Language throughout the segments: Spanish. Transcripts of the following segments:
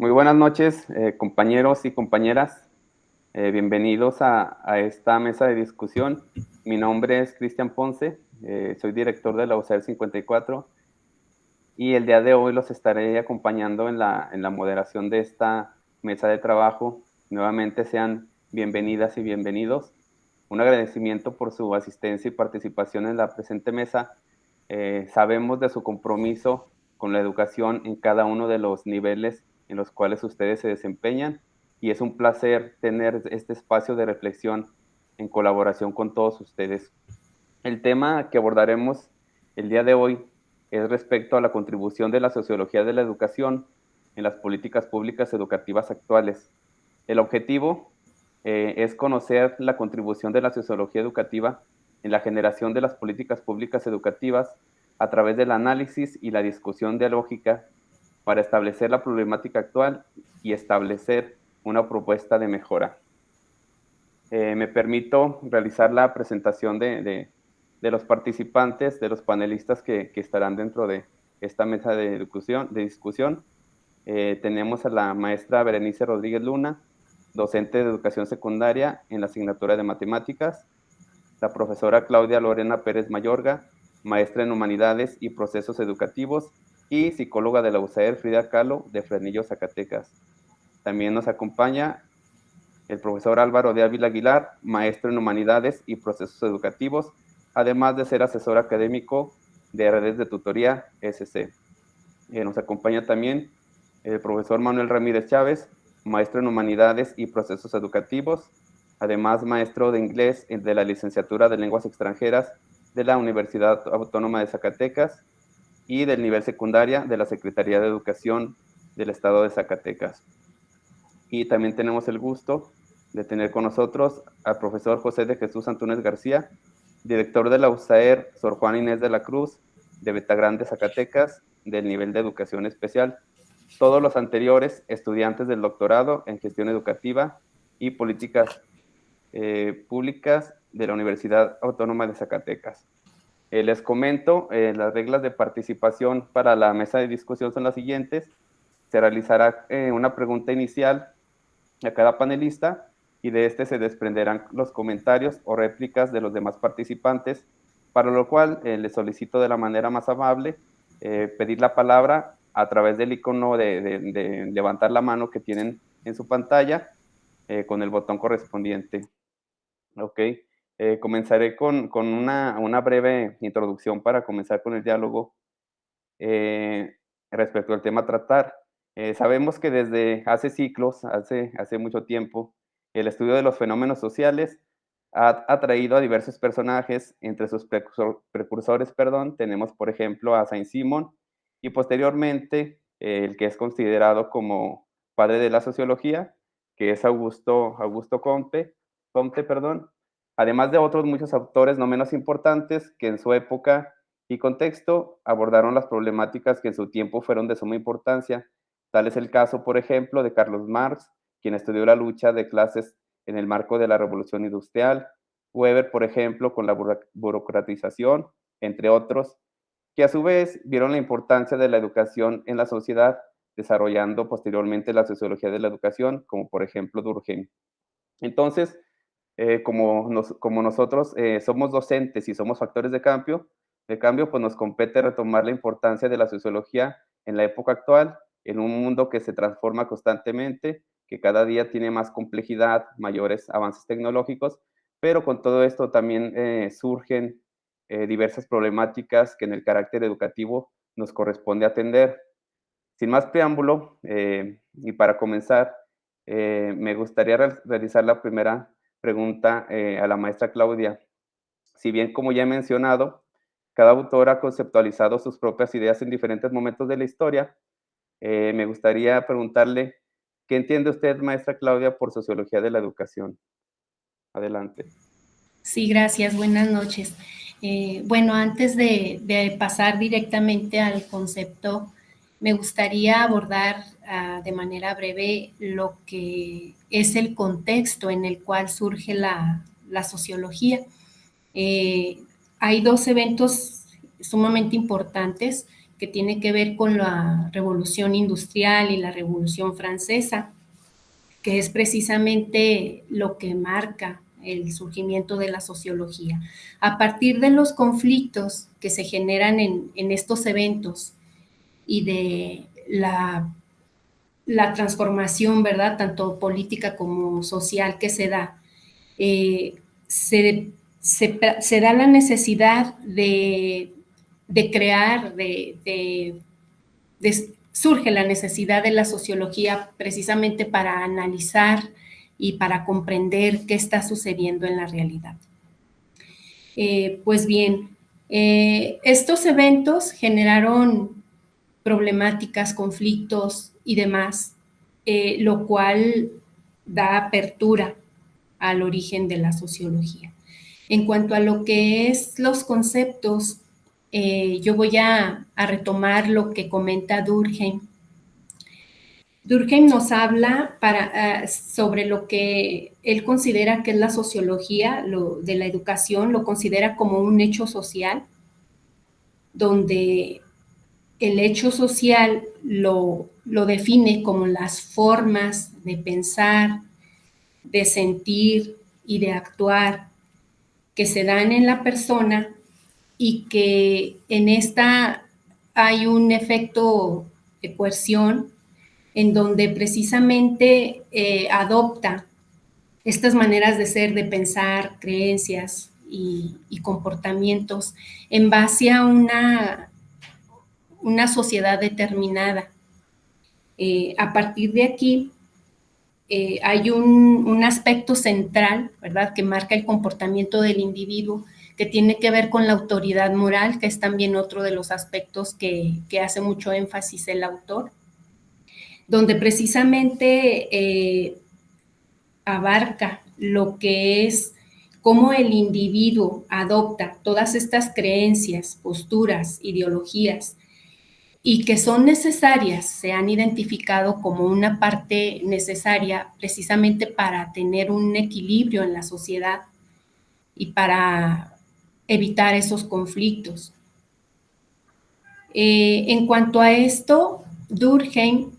Muy buenas noches, compañeros y compañeras. Bienvenidos a esta mesa de discusión. Mi nombre es Cristian Ponce, soy director de la UCER 54 y el día de hoy los estaré acompañando en la moderación de esta mesa de trabajo. Nuevamente sean bienvenidas y bienvenidos. Un agradecimiento por su asistencia y participación en la presente mesa. Sabemos de su compromiso con la educación en cada uno de los niveles en los cuales ustedes se desempeñan y es un placer tener este espacio de reflexión en colaboración con todos ustedes. El tema que abordaremos el día de hoy es respecto a la contribución de la sociología de la educación en las políticas públicas educativas actuales. El objetivo es conocer la contribución de la sociología educativa en la generación de las políticas públicas educativas a través del análisis y la discusión dialógica para establecer la problemática actual y establecer una propuesta de mejora. Me permito realizar la presentación de los participantes, de los panelistas que estarán dentro de esta mesa de discusión. Tenemos a la maestra Berenice Rodríguez Luna, docente de educación secundaria en la asignatura de matemáticas, la profesora Claudia Lorena Pérez Mayorga, maestra en humanidades y procesos educativos, y psicóloga de la UCER Frida Kahlo de Fresnillo, Zacatecas. También nos acompaña el profesor Álvaro de Ávila Aguilar, maestro en humanidades y procesos educativos, además de ser asesor académico de redes de tutoría SC. Nos acompaña también el profesor Manuel Ramírez Chávez, maestro en humanidades y procesos educativos, además maestro de inglés de la licenciatura de lenguas extranjeras de la Universidad Autónoma de Zacatecas y del nivel secundaria de la Secretaría de Educación del Estado de Zacatecas. Y también tenemos el gusto de tener con nosotros al profesor José de Jesús Antúnez García, director de la USAER Sor Juana Inés de la Cruz de Betagrande, Zacatecas, del nivel de educación especial. Todos los anteriores estudiantes del doctorado en gestión educativa y políticas públicas de la Universidad Autónoma de Zacatecas. Les comento, las reglas de participación para la mesa de discusión son las siguientes. Se realizará una pregunta inicial a cada panelista y de este se desprenderán los comentarios o réplicas de los demás participantes, para lo cual les solicito de la manera más amable pedir la palabra a través del icono de levantar la mano que tienen en su pantalla con el botón correspondiente. Ok, comenzaré con una breve introducción para comenzar con el diálogo eh, respecto al tema a tratar. Sabemos que desde hace siglos, hace mucho tiempo, el estudio de los fenómenos sociales ha atraído a diversos personajes. Entre sus precursores, tenemos por ejemplo a Saint-Simon y posteriormente el que es considerado como padre de la sociología, que es Augusto Comte, además de otros muchos autores no menos importantes que en su época y contexto abordaron las problemáticas que en su tiempo fueron de suma importancia. Tal es el caso, por ejemplo, de Carlos Marx, quien estudió la lucha de clases en el marco de la Revolución Industrial, Weber, por ejemplo, con la burocratización, entre otros, que a su vez vieron la importancia de la educación en la sociedad, desarrollando posteriormente la sociología de la educación, como por ejemplo Durkheim. Entonces, como nosotros somos docentes y somos factores de cambio, pues nos compete retomar la importancia de la sociología en la época actual, en un mundo que se transforma constantemente, que cada día tiene más complejidad, mayores avances tecnológicos, pero con todo esto también surgen diversas problemáticas que en el carácter educativo nos corresponde atender. Sin más preámbulo, y para comenzar, me gustaría realizar la primera pregunta a la maestra Claudia. Si bien, como ya he mencionado, cada autor ha conceptualizado sus propias ideas en diferentes momentos de la historia, me gustaría preguntarle, ¿qué entiende usted, maestra Claudia, por sociología de la educación? Adelante. Sí, gracias. Buenas noches. Bueno, antes de pasar directamente al concepto, me gustaría abordar de manera breve lo que es el contexto en el cual surge la sociología. Hay dos eventos sumamente importantes que tiene que ver con la Revolución Industrial y la Revolución Francesa, que es precisamente lo que marca el surgimiento de la sociología. A partir de los conflictos que se generan en estos eventos y de la transformación, ¿verdad?, tanto política como social que se da, se da la necesidad de crear, surge la necesidad de la sociología precisamente para analizar y para comprender qué está sucediendo en la realidad. Pues bien, estos eventos generaron problemáticas, conflictos y demás, lo cual da apertura al origen de la sociología. En cuanto a lo que es los conceptos, yo voy a retomar lo que comenta Durkheim. Durkheim nos habla sobre lo que él considera que es la sociología de la educación, lo considera como un hecho social, donde el hecho social lo define como las formas de pensar, de sentir y de actuar que se dan en la persona y que en esta hay un efecto de coerción en donde precisamente adopta estas maneras de ser, de pensar, creencias y comportamientos en base a una sociedad determinada. A partir de aquí, hay un aspecto central, ¿verdad?, que marca el comportamiento del individuo, que tiene que ver con la autoridad moral, que es también otro de los aspectos que hace mucho énfasis el autor, donde precisamente abarca lo que es cómo el individuo adopta todas estas creencias, posturas, ideologías, y que son necesarias, se han identificado como una parte necesaria precisamente para tener un equilibrio en la sociedad y para evitar esos conflictos. En cuanto a esto, Durkheim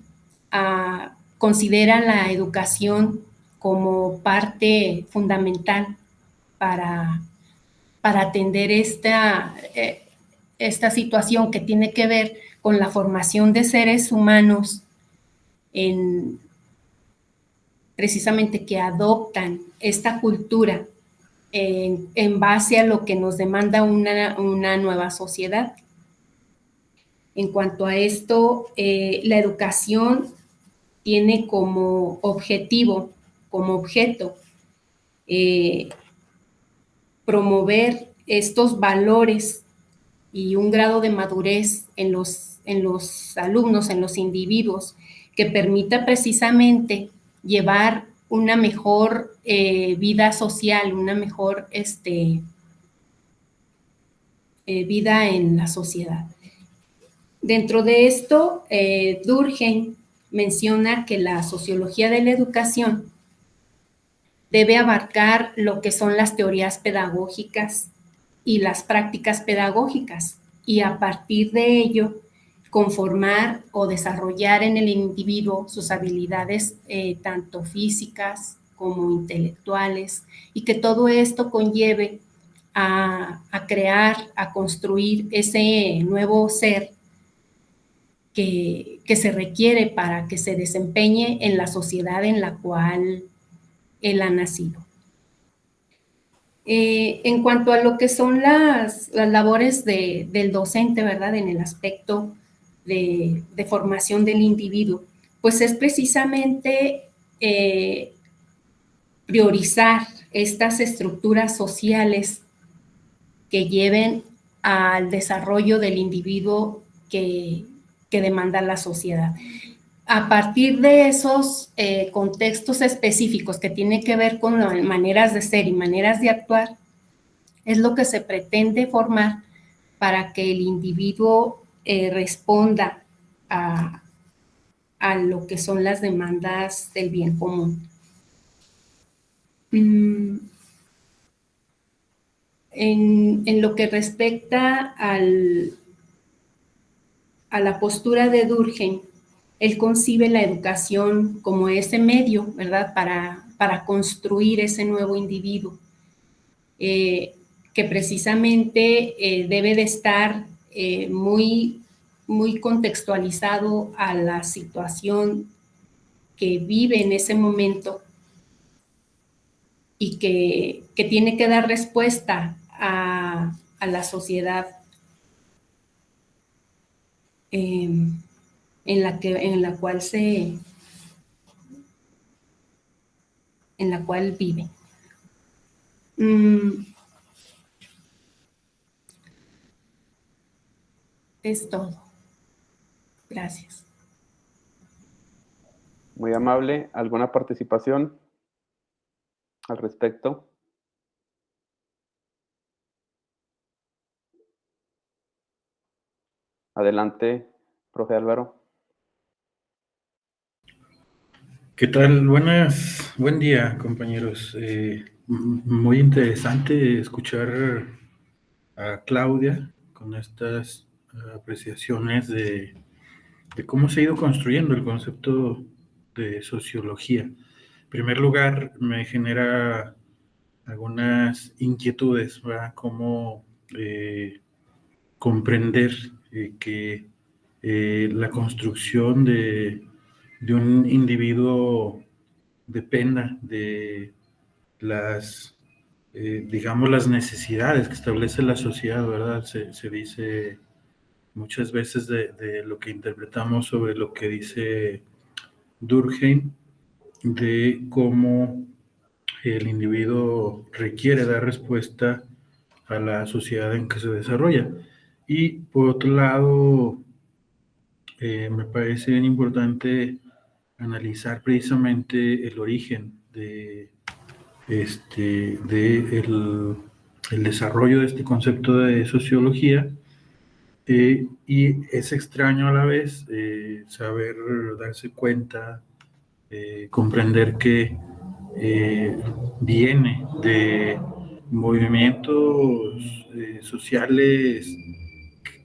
considera la educación como parte fundamental para atender esta situación que tiene que ver con la formación de seres humanos precisamente que adoptan esta cultura en base a lo que nos demanda una nueva sociedad. En cuanto a esto, la educación tiene como objetivo, como objeto, promover estos valores y un grado de madurez en los alumnos, en los individuos, que permita precisamente llevar una mejor vida social, una mejor vida en la sociedad. Dentro de esto, Durkheim menciona que la sociología de la educación debe abarcar lo que son las teorías pedagógicas y las prácticas pedagógicas, y a partir de ello conformar o desarrollar en el individuo sus habilidades tanto físicas como intelectuales, y que todo esto conlleve a crear, a construir ese nuevo ser que se requiere para que se desempeñe en la sociedad en la cual él ha nacido. En cuanto a lo que son las labores del docente, ¿verdad?, en el aspecto de formación del individuo, pues es precisamente priorizar estas estructuras sociales que lleven al desarrollo del individuo que demanda la sociedad. A partir de esos contextos específicos que tienen que ver con maneras de ser y maneras de actuar, es lo que se pretende formar para que el individuo responda a lo que son las demandas del bien común. En lo que respecta a la postura de Durkheim, él concibe la educación como ese medio, ¿verdad?, para construir ese nuevo individuo, que precisamente debe de estar muy, muy contextualizado a la situación que vive en ese momento y que tiene que dar respuesta a la sociedad en la cual vive. Es todo. Gracias. Muy amable. ¿Alguna participación al respecto? Adelante, profe Álvaro. ¿Qué tal? Buen día, compañeros. Muy interesante escuchar a Claudia con estas apreciaciones de cómo se ha ido construyendo el concepto de sociología. En primer lugar, me genera algunas inquietudes, ¿verdad? Cómo comprender que la construcción de un individuo dependa de las, digamos, las necesidades que establece la sociedad, ¿verdad? Se dice muchas veces de lo que interpretamos sobre lo que dice Durkheim, de cómo el individuo requiere dar respuesta a la sociedad en que se desarrolla. Y por otro lado, me parece bien importante analizar precisamente el origen de el desarrollo de este concepto de sociología, y es extraño a la vez saber darse cuenta, comprender que viene de movimientos sociales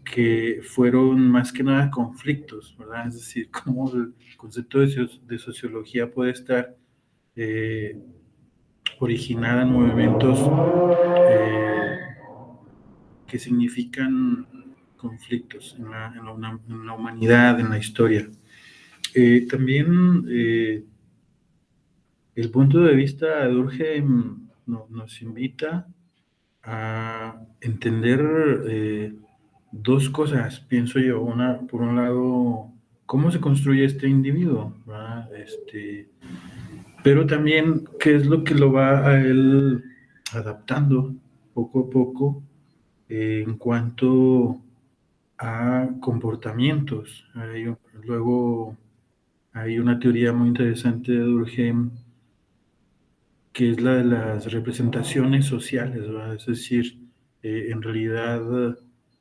que fueron más que nada conflictos, ¿verdad? Es decir, cómo el concepto de sociología puede estar originada en movimientos que significan conflictos en la humanidad, en la historia. También el punto de vista de Durkheim nos invita a entender dos cosas, pienso yo. Una, por un lado, cómo se construye este individuo, ¿verdad? Pero también qué es lo que lo va a él adaptando poco a poco en cuanto a comportamientos. Luego hay una teoría muy interesante de Durkheim que es la de las representaciones sociales, ¿verdad? Es decir, en realidad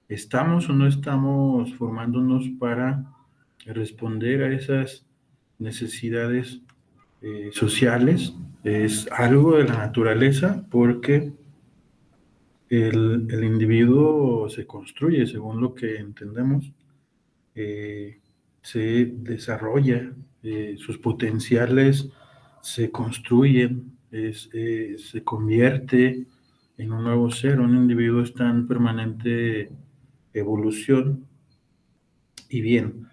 estamos o no estamos formándonos para responder a esas necesidades sociales. Es algo de la naturaleza porque el individuo se construye, según lo que entendemos, se desarrolla, sus potenciales se construyen, se convierte en un nuevo ser. Un individuo está en permanente evolución. Y bien,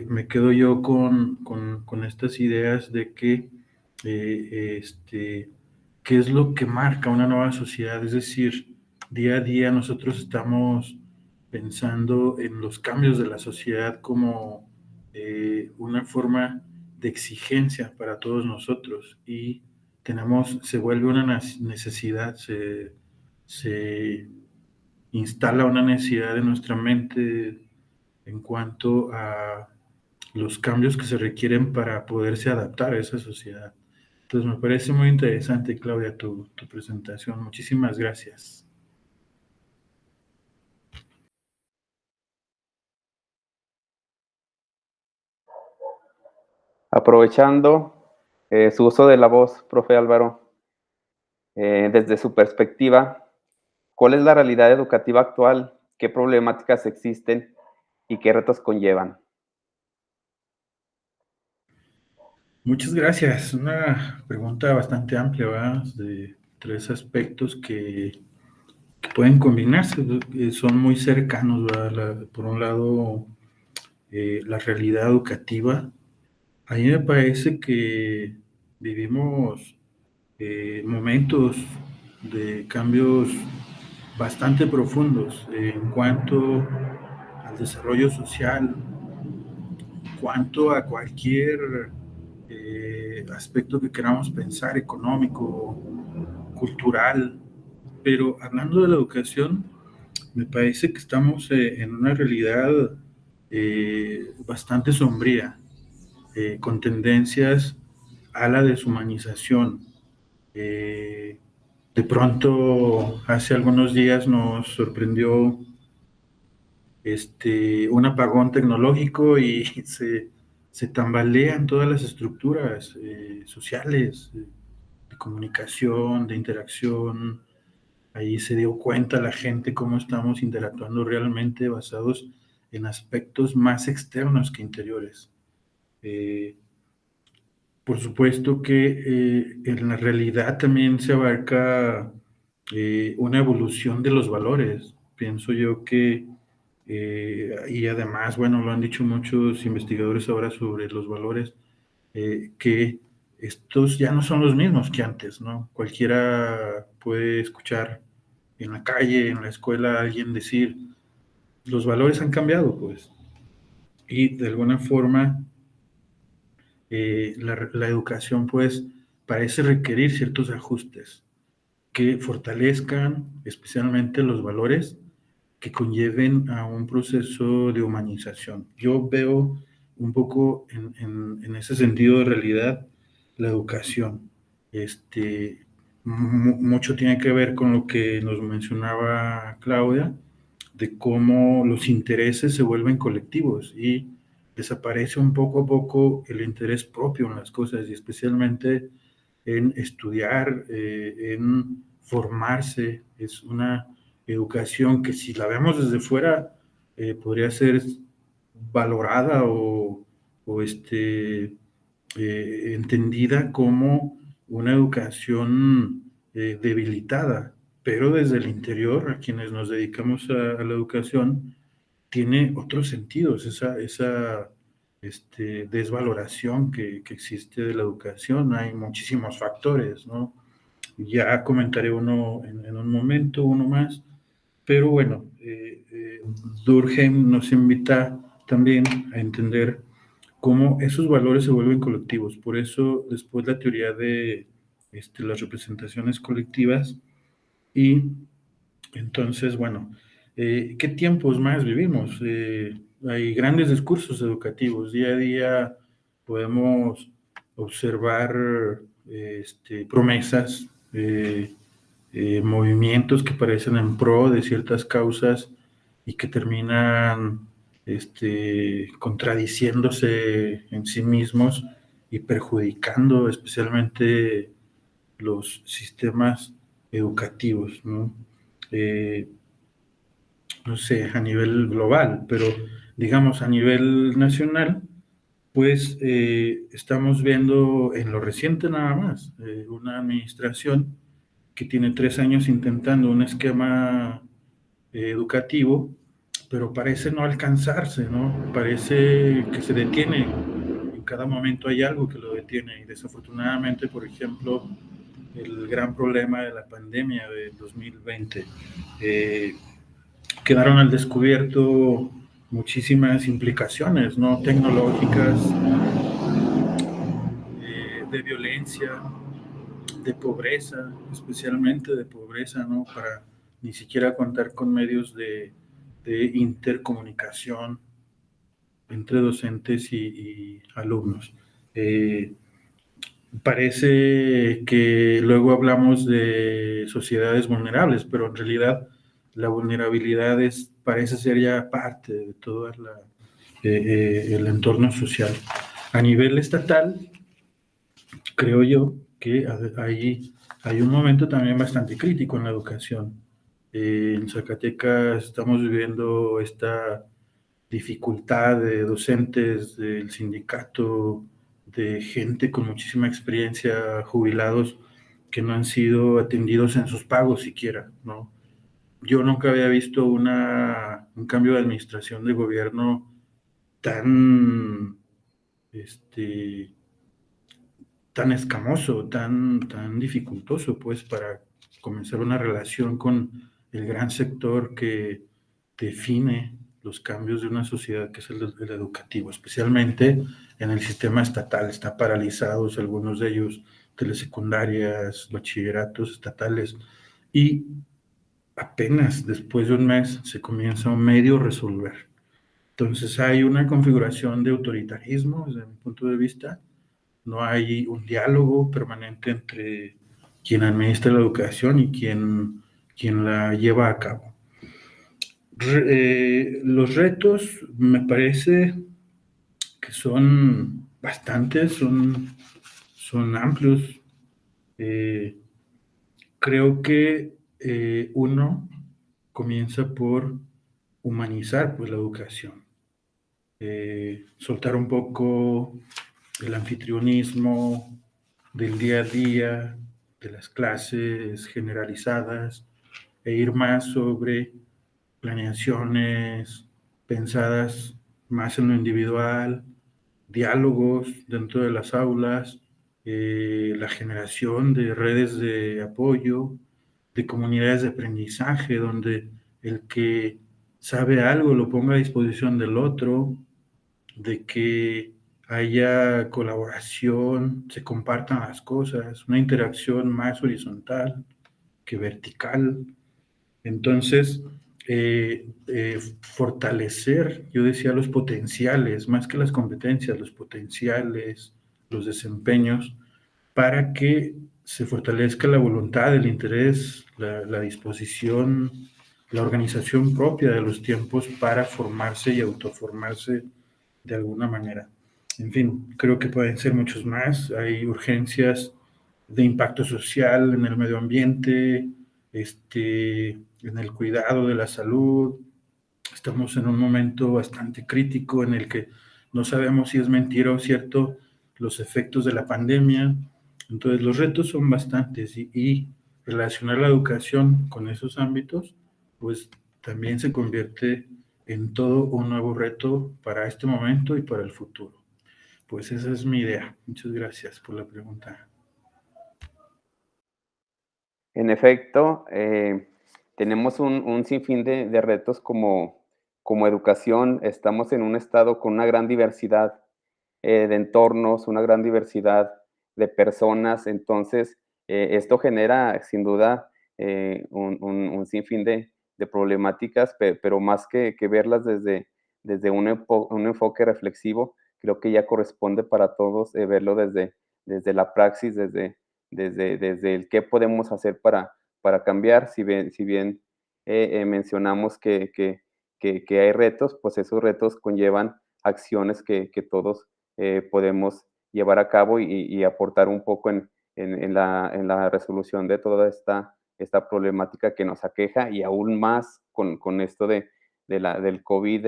me quedo yo con estas ideas de que qué es lo que marca una nueva sociedad. Es decir, día a día nosotros estamos pensando en los cambios de la sociedad como una forma de exigencia para todos nosotros, y se vuelve una necesidad, se instala una necesidad en nuestra mente en cuanto a los cambios que se requieren para poderse adaptar a esa sociedad. Entonces me parece muy interesante, Claudia, tu presentación. Muchísimas gracias. Aprovechando su uso de la voz, profe Álvaro, desde su perspectiva, ¿cuál es la realidad educativa actual? ¿Qué problemáticas existen? y qué retos conllevan? Muchas gracias. Una pregunta bastante amplia, ¿verdad? De 3 aspectos que pueden combinarse, son muy cercanos, ¿verdad? Por un lado, la realidad educativa. A mí me parece que vivimos momentos de cambios bastante profundos en cuanto al desarrollo social, en cuanto a cualquier aspecto que queramos pensar, económico, cultural. Pero hablando de la educación, me parece que estamos en una realidad bastante sombría, con tendencias a la deshumanización. Eh, de pronto, hace algunos días nos sorprendió un apagón tecnológico y se tambalean todas las estructuras sociales, de comunicación, de interacción. Ahí se dio cuenta la gente cómo estamos interactuando realmente basados en aspectos más externos que interiores. Eh, por supuesto que en la realidad también se abarca una evolución de los valores. Pienso yo que, y además, bueno, lo han dicho muchos investigadores ahora sobre los valores, que estos ya no son los mismos que antes, ¿no? Cualquiera puede escuchar en la calle, en la escuela, a alguien decir, los valores han cambiado, pues. Y de alguna forma, la educación, pues, parece requerir ciertos ajustes que fortalezcan especialmente los valores que conlleven a un proceso de humanización. Yo veo un poco en ese sentido de realidad la educación. Mucho tiene que ver con lo que nos mencionaba Claudia, de cómo los intereses se vuelven colectivos y desaparece un poco a poco el interés propio en las cosas y especialmente en estudiar, en formarse. Es una educación que si la vemos desde fuera podría ser valorada o entendida como una educación debilitada, pero desde el interior, a quienes nos dedicamos a la educación, tiene otros sentidos, esa desvaloración que existe de la educación. Hay muchísimos factores, ¿no? Ya comentaré uno en un momento, uno más, pero bueno, Durkheim nos invita también a entender cómo esos valores se vuelven colectivos. Por eso, después la teoría de las representaciones colectivas y entonces, bueno, ¿qué tiempos más vivimos? Hay grandes discursos educativos. Día a día podemos observar promesas, movimientos que parecen en pro de ciertas causas y que terminan contradiciéndose en sí mismos y perjudicando especialmente los sistemas educativos, ¿no? Eh, no sé, a nivel global, pero digamos a nivel nacional, pues estamos viendo en lo reciente nada más una administración que tiene 3 años intentando un esquema educativo, pero parece no alcanzarse, ¿no? Parece que se detiene. En cada momento hay algo que lo detiene y desafortunadamente, por ejemplo, el gran problema de la pandemia del 2020. Quedaron al descubierto muchísimas implicaciones, ¿no? Tecnológicas, de violencia, de pobreza, especialmente de pobreza, ¿no? Para ni siquiera contar con medios de intercomunicación entre docentes y alumnos. Parece que luego hablamos de sociedades vulnerables, pero en realidad la vulnerabilidad parece ser ya parte de todo el entorno social. A nivel estatal, creo yo que hay un momento también bastante crítico en la educación. En Zacatecas estamos viviendo esta dificultad de docentes, del sindicato, de gente con muchísima experiencia, jubilados, que no han sido atendidos en sus pagos siquiera, ¿no? Yo nunca había visto un cambio de administración de gobierno tan, este, tan escamoso, tan dificultoso, pues, para comenzar una relación con el gran sector que define los cambios de una sociedad, que es el educativo, especialmente en el sistema estatal. Están paralizados algunos de ellos, telesecundarias, bachilleratos estatales, y apenas después de un mes se comienza a medio resolver. Entonces hay una configuración de autoritarismo desde mi punto de vista. No hay un diálogo permanente entre quien administra la educación y quien la lleva a cabo. Los retos me parece que son bastantes, son amplios. Creo que uno comienza por humanizar, pues, la educación. Soltar un poco el anfitrionismo del día a día, de las clases generalizadas, e ir más sobre planeaciones pensadas más en lo individual, diálogos dentro de las aulas, la generación de redes de apoyo, de comunidades de aprendizaje, donde el que sabe algo lo ponga a disposición del otro, de que haya colaboración, se compartan las cosas, una interacción más horizontal que vertical. Entonces, fortalecer, yo decía, los potenciales, más que las competencias, los potenciales, los desempeños, para que se fortalezca la voluntad, el interés, la disposición, la organización propia de los tiempos para formarse y autoformarse de alguna manera. En fin, creo que pueden ser muchos más. Hay urgencias de impacto social en el medio ambiente, en el cuidado de la salud. Estamos en un momento bastante crítico en el que no sabemos si es mentira o cierto los efectos de la pandemia. Entonces, los retos son bastantes, y relacionar la educación con esos ámbitos, pues también se convierte en todo un nuevo reto para este momento y para el futuro. Pues esa es mi idea. Muchas gracias por la pregunta. En efecto, tenemos un sinfín de retos como educación. Estamos en un estado con una gran diversidad de entornos, una gran diversidad de personas. Entonces, esto genera sin duda un sinfín de problemáticas, pero más que verlas desde un enfoque reflexivo, creo que ya corresponde para todos verlo desde la praxis, desde el qué podemos hacer para cambiar. Si bien mencionamos que hay retos, pues esos retos conllevan acciones que todos podemos llevar a cabo y aportar un poco en la resolución de toda esta problemática que nos aqueja, y aún más con esto del COVID,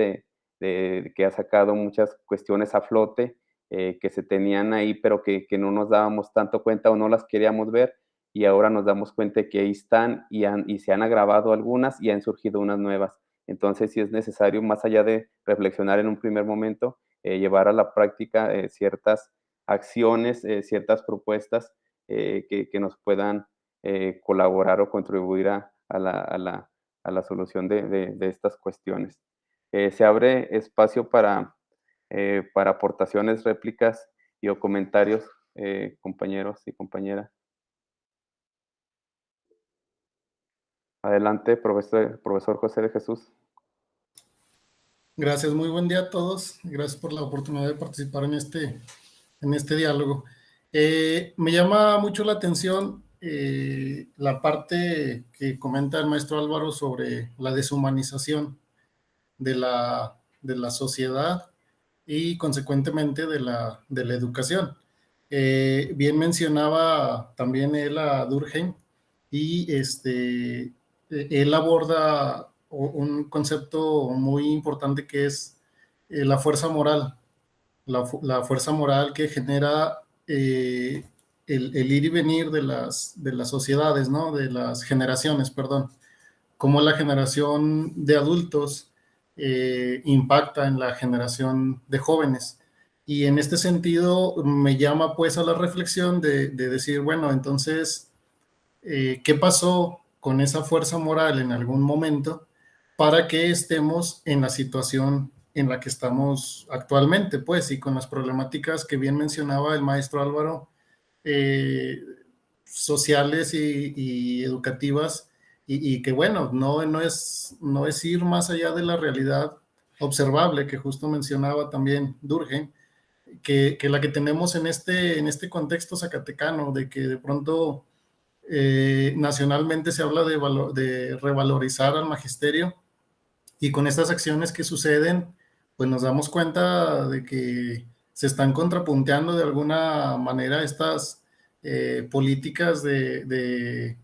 que ha sacado muchas cuestiones a flote, que se tenían ahí, pero que no nos dábamos tanto cuenta o no las queríamos ver, y ahora nos damos cuenta que ahí están y se han agravado algunas y han surgido unas nuevas. Entonces, sí es necesario, más allá de reflexionar en un primer momento, llevar a la práctica ciertas acciones, ciertas propuestas que nos puedan colaborar o contribuir a la solución de estas cuestiones. Se abre espacio para aportaciones, réplicas y o comentarios, compañeros y compañeras. Adelante, profesor José de Jesús. Gracias, muy buen día a todos. Gracias por la oportunidad de participar en este diálogo. Me llama mucho la atención la parte que comenta el maestro Álvaro sobre la deshumanización de la sociedad y consecuentemente de la educación. Bien mencionaba también él a Durkheim, y él aborda un concepto muy importante que es la fuerza moral, la fuerza moral que genera el ir y venir de las sociedades, ¿no? De las generaciones, perdón. Cómo la generación de adultos impacta en la generación de jóvenes. Y en este sentido me llama pues a la reflexión de decir, bueno, entonces, ¿qué pasó con esa fuerza moral en algún momento para que estemos en la situación en la que estamos actualmente, pues, y con las problemáticas que bien mencionaba el maestro Álvaro, eh, sociales y educativas, y que bueno, no es ir más allá de la realidad observable que justo mencionaba también Durgen, que la que tenemos en este contexto zacatecano, de que de pronto nacionalmente se habla de revalorizar al magisterio, y con estas acciones que suceden, pues nos damos cuenta de que se están contrapunteando de alguna manera estas políticas de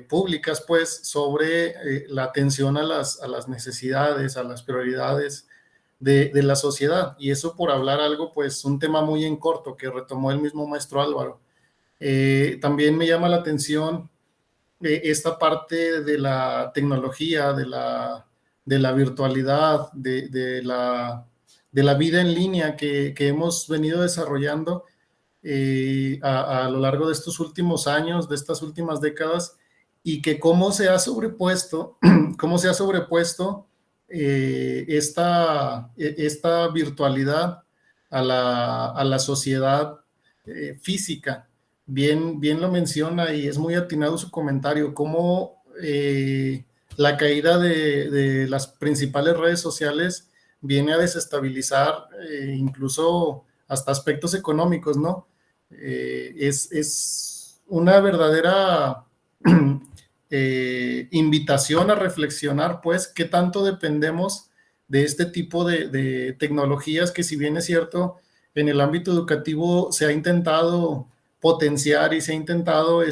públicas, pues, sobre la atención a las necesidades, a las prioridades de la sociedad. Y eso por hablar algo, pues, un tema muy en corto que retomó el mismo maestro Álvaro. También me llama la atención esta parte de la tecnología, de la virtualidad, de la vida en línea que hemos venido desarrollando a lo largo de estos últimos años, de estas últimas décadas, y que cómo se ha sobrepuesto, cómo se ha sobrepuesto esta virtualidad a la sociedad física. Bien lo menciona y es muy atinado su comentario, cómo la caída de las principales redes sociales viene a desestabilizar incluso hasta aspectos económicos, ¿no? Es una verdadera invitación a reflexionar, pues, qué tanto dependemos de este tipo de tecnologías que, si bien es cierto, en el ámbito educativo se ha intentado potenciar y se ha intentado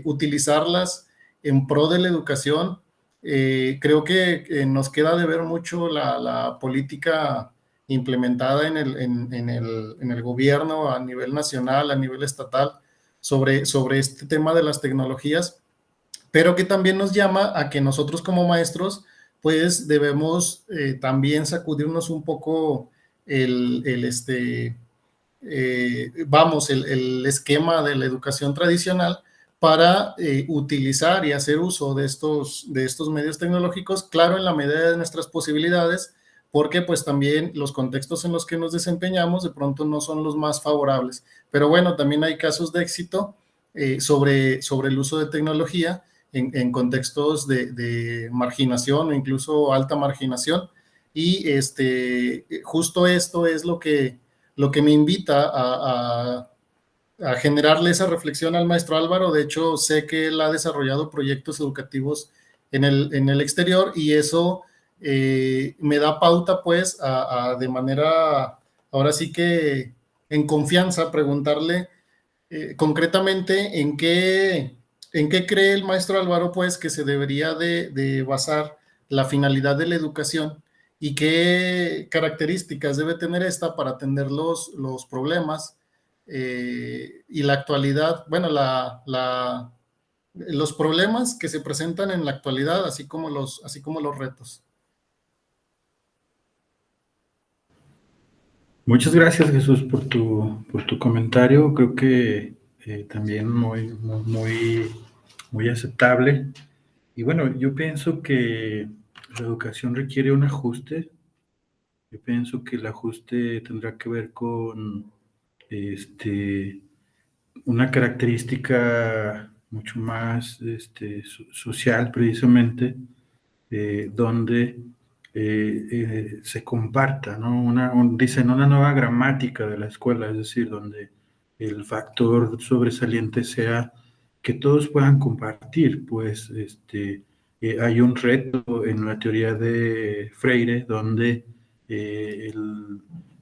utilizarlas en pro de la educación. Creo que nos queda de ver mucho la política implementada en el gobierno a nivel nacional, a nivel estatal, sobre este tema de las tecnologías, pero que también nos llama a que nosotros como maestros, pues debemos también sacudirnos un poco el esquema de la educación tradicional para utilizar y hacer uso de estos medios tecnológicos, claro, en la medida de nuestras posibilidades, porque pues también los contextos en los que nos desempeñamos de pronto no son los más favorables. Pero bueno, también hay casos de éxito sobre el uso de tecnología en contextos de marginación o incluso alta marginación, y justo esto es lo que me invita a generarle esa reflexión al maestro Álvaro. De hecho, sé que él ha desarrollado proyectos educativos en el exterior, y eso me da pauta, pues, de manera, ahora sí que en confianza, preguntarle concretamente en qué cree el maestro Álvaro, pues, que se debería de basar la finalidad de la educación, y qué características debe tener esta para atender los problemas y la actualidad, bueno, los problemas que se presentan en la actualidad, así como los retos. Muchas gracias, Jesús, por tu comentario. Creo que también muy aceptable. Y bueno, yo pienso que la educación requiere un ajuste. Yo pienso que el ajuste tendrá que ver con una característica mucho más social, precisamente, donde se comparta, ¿no? Dicen una nueva gramática de la escuela, es decir, donde el factor sobresaliente sea que todos puedan compartir. Pues hay un reto en la teoría de Freire donde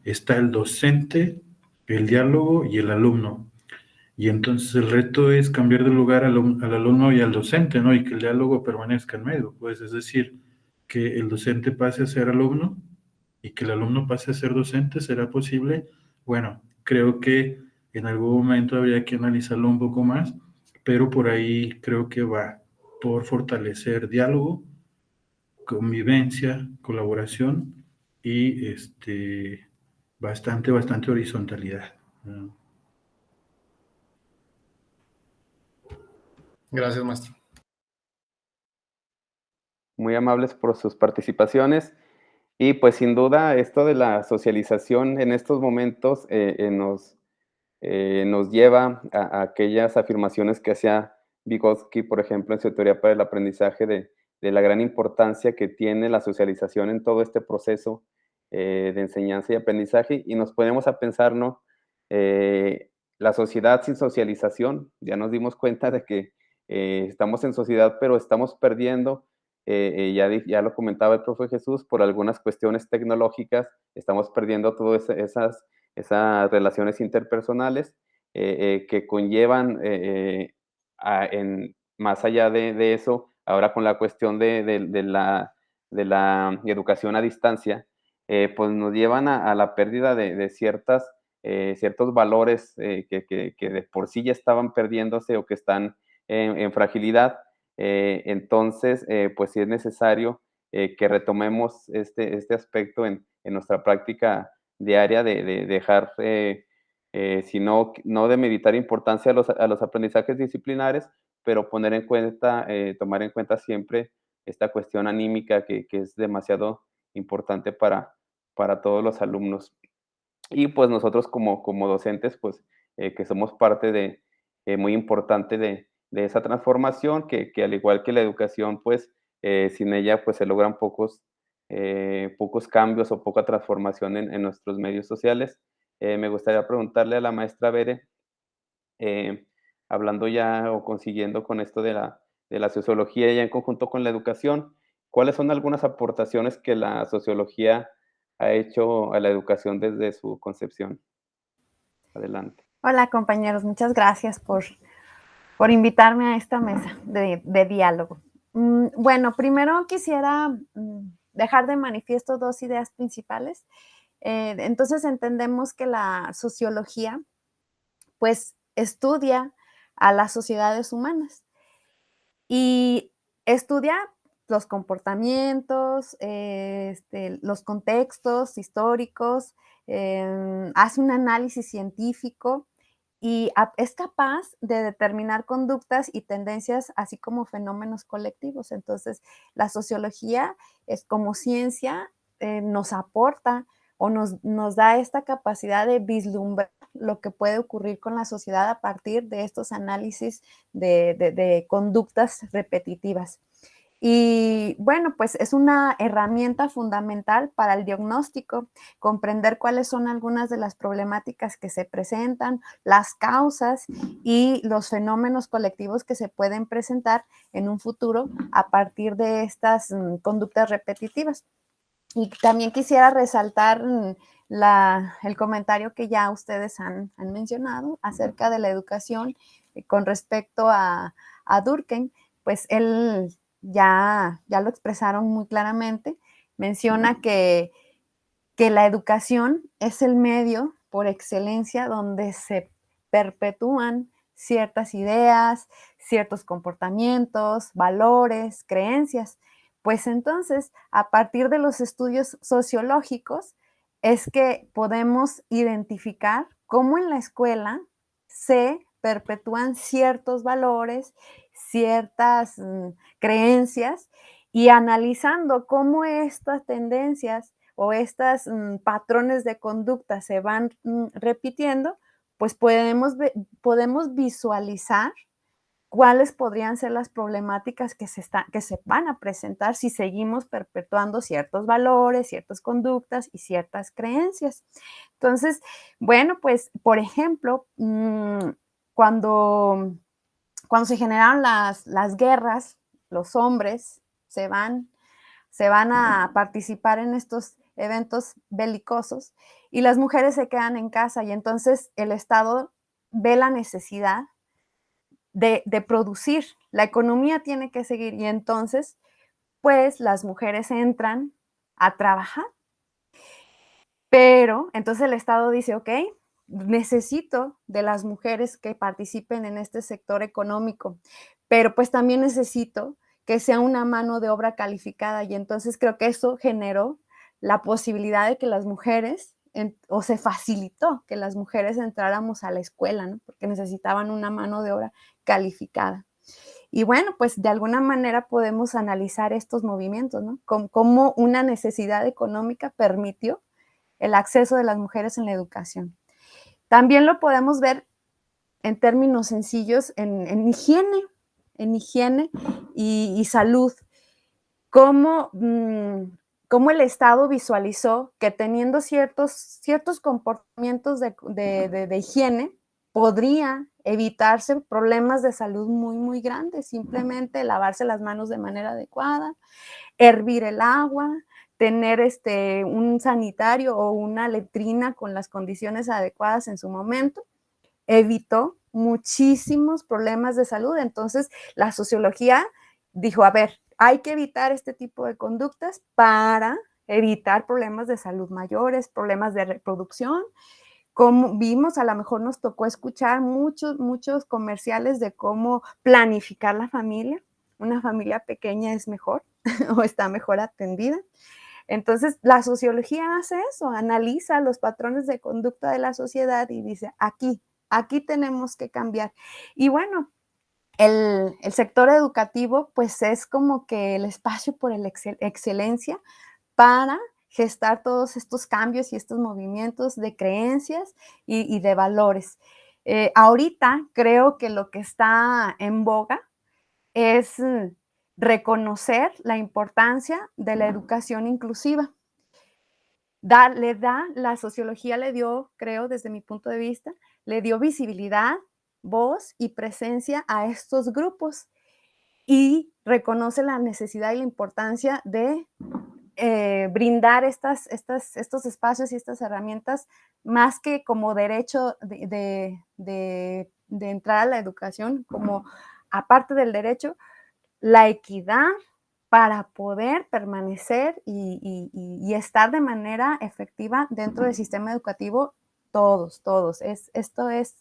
está el docente, el diálogo y el alumno. Y entonces el reto es cambiar de lugar al alumno y al docente, ¿no? Y que el diálogo permanezca en medio, pues, es decir, que el docente pase a ser alumno y que el alumno pase a ser docente, ¿será posible? Bueno, creo que en algún momento habría que analizarlo un poco más, pero por ahí creo que va por fortalecer diálogo, convivencia, colaboración y bastante horizontalidad. Gracias, maestro. Muy amables por sus participaciones. Y pues sin duda esto de la socialización en estos momentos nos lleva a aquellas afirmaciones que hacía Vygotsky, por ejemplo, en su teoría para el aprendizaje, de la gran importancia que tiene la socialización en todo este proceso de enseñanza y aprendizaje. Y nos ponemos a pensar, ¿no? La sociedad sin socialización, ya nos dimos cuenta de que estamos en sociedad, pero estamos perdiendo, ya lo comentaba el profe Jesús, por algunas cuestiones tecnológicas, estamos perdiendo todas esas relaciones interpersonales que conllevan, más allá de eso, ahora con la cuestión de la educación a distancia, pues nos llevan a la pérdida de ciertos valores que de por sí ya estaban perdiéndose o que están en fragilidad. Entonces, pues sí es necesario que retomemos este aspecto en nuestra práctica diaria de dejar, si no de meditar importancia a los aprendizajes disciplinares, pero tomar en cuenta siempre esta cuestión anímica que es demasiado importante para todos los alumnos. Y pues nosotros como docentes, pues que somos parte muy importante de esa transformación, que al igual que la educación, pues sin ella pues se logran pocos cambios o poca transformación en nuestros medios sociales. Me gustaría preguntarle a la maestra Bere, eh, hablando ya o consiguiendo con esto de la sociología ya en conjunto con la educación, ¿cuáles son algunas aportaciones que la sociología ha hecho a la educación desde su concepción? Adelante. Hola compañeros, muchas gracias por invitarme a esta mesa de diálogo. Bueno, primero quisiera dejar de manifiesto dos ideas principales. Entonces entendemos que la sociología pues estudia a las sociedades humanas y estudia los comportamientos, los contextos históricos, hace un análisis científico y es capaz de determinar conductas y tendencias, así como fenómenos colectivos. Entonces, la sociología es como ciencia, nos aporta o nos da esta capacidad de vislumbrar lo que puede ocurrir con la sociedad a partir de estos análisis de conductas repetitivas. Y bueno, pues es una herramienta fundamental para el diagnóstico, comprender cuáles son algunas de las problemáticas que se presentan, las causas y los fenómenos colectivos que se pueden presentar en un futuro a partir de estas conductas repetitivas. Y también quisiera resaltar el comentario que ya ustedes han mencionado acerca de la educación con respecto a Durkheim, pues él ya lo expresaron muy claramente, menciona que la educación es el medio por excelencia donde se perpetúan ciertas ideas, ciertos comportamientos, valores, creencias. Pues entonces, a partir de los estudios sociológicos, es que podemos identificar cómo en la escuela se perpetúan ciertos valores, ciertas creencias, y analizando cómo estas tendencias o estos patrones de conducta se van repitiendo, pues podemos visualizar cuáles podrían ser las problemáticas que se van a presentar si seguimos perpetuando ciertos valores, ciertas conductas y ciertas creencias. Entonces, bueno, pues, por ejemplo, cuando se generaron las guerras, los hombres se van a participar en estos eventos belicosos y las mujeres se quedan en casa, y entonces el Estado ve la necesidad de producir. La economía tiene que seguir y entonces, pues las mujeres entran a trabajar. Pero entonces el Estado dice, ok, necesito de las mujeres que participen en este sector económico, pero pues también necesito que sea una mano de obra calificada. Y entonces creo que eso generó la posibilidad de que las mujeres, o se facilitó que las mujeres entráramos a la escuela, ¿no? Porque necesitaban una mano de obra calificada. Y bueno, pues de alguna manera podemos analizar estos movimientos, ¿no? Como una necesidad económica permitió el acceso de las mujeres en la educación. También lo podemos ver en términos sencillos en higiene y salud. Cómo el Estado visualizó que teniendo ciertos comportamientos de higiene podría evitarse problemas de salud muy, muy grandes. Simplemente lavarse las manos de manera adecuada, hervir el agua, tener un sanitario o una letrina con las condiciones adecuadas en su momento, evitó muchísimos problemas de salud. Entonces, la sociología dijo, a ver, hay que evitar este tipo de conductas para evitar problemas de salud mayores, problemas de reproducción. Como vimos, a lo mejor nos tocó escuchar muchos comerciales de cómo planificar la familia. Una familia pequeña es mejor o está mejor atendida. Entonces, la sociología hace eso, analiza los patrones de conducta de la sociedad y dice, aquí tenemos que cambiar. Y bueno, el sector educativo, pues es como que el espacio por la excelencia para gestar todos estos cambios y estos movimientos de creencias y de valores. Ahorita creo que lo que está en boga es reconocer la importancia de la educación inclusiva. La sociología le dio, creo, desde mi punto de vista, le dio visibilidad, voz y presencia a estos grupos y reconoce la necesidad y la importancia de brindar estos espacios y estas herramientas más que como derecho de entrar a la educación, como aparte del derecho, la equidad para poder permanecer y estar de manera efectiva dentro del sistema educativo todos. Esto es,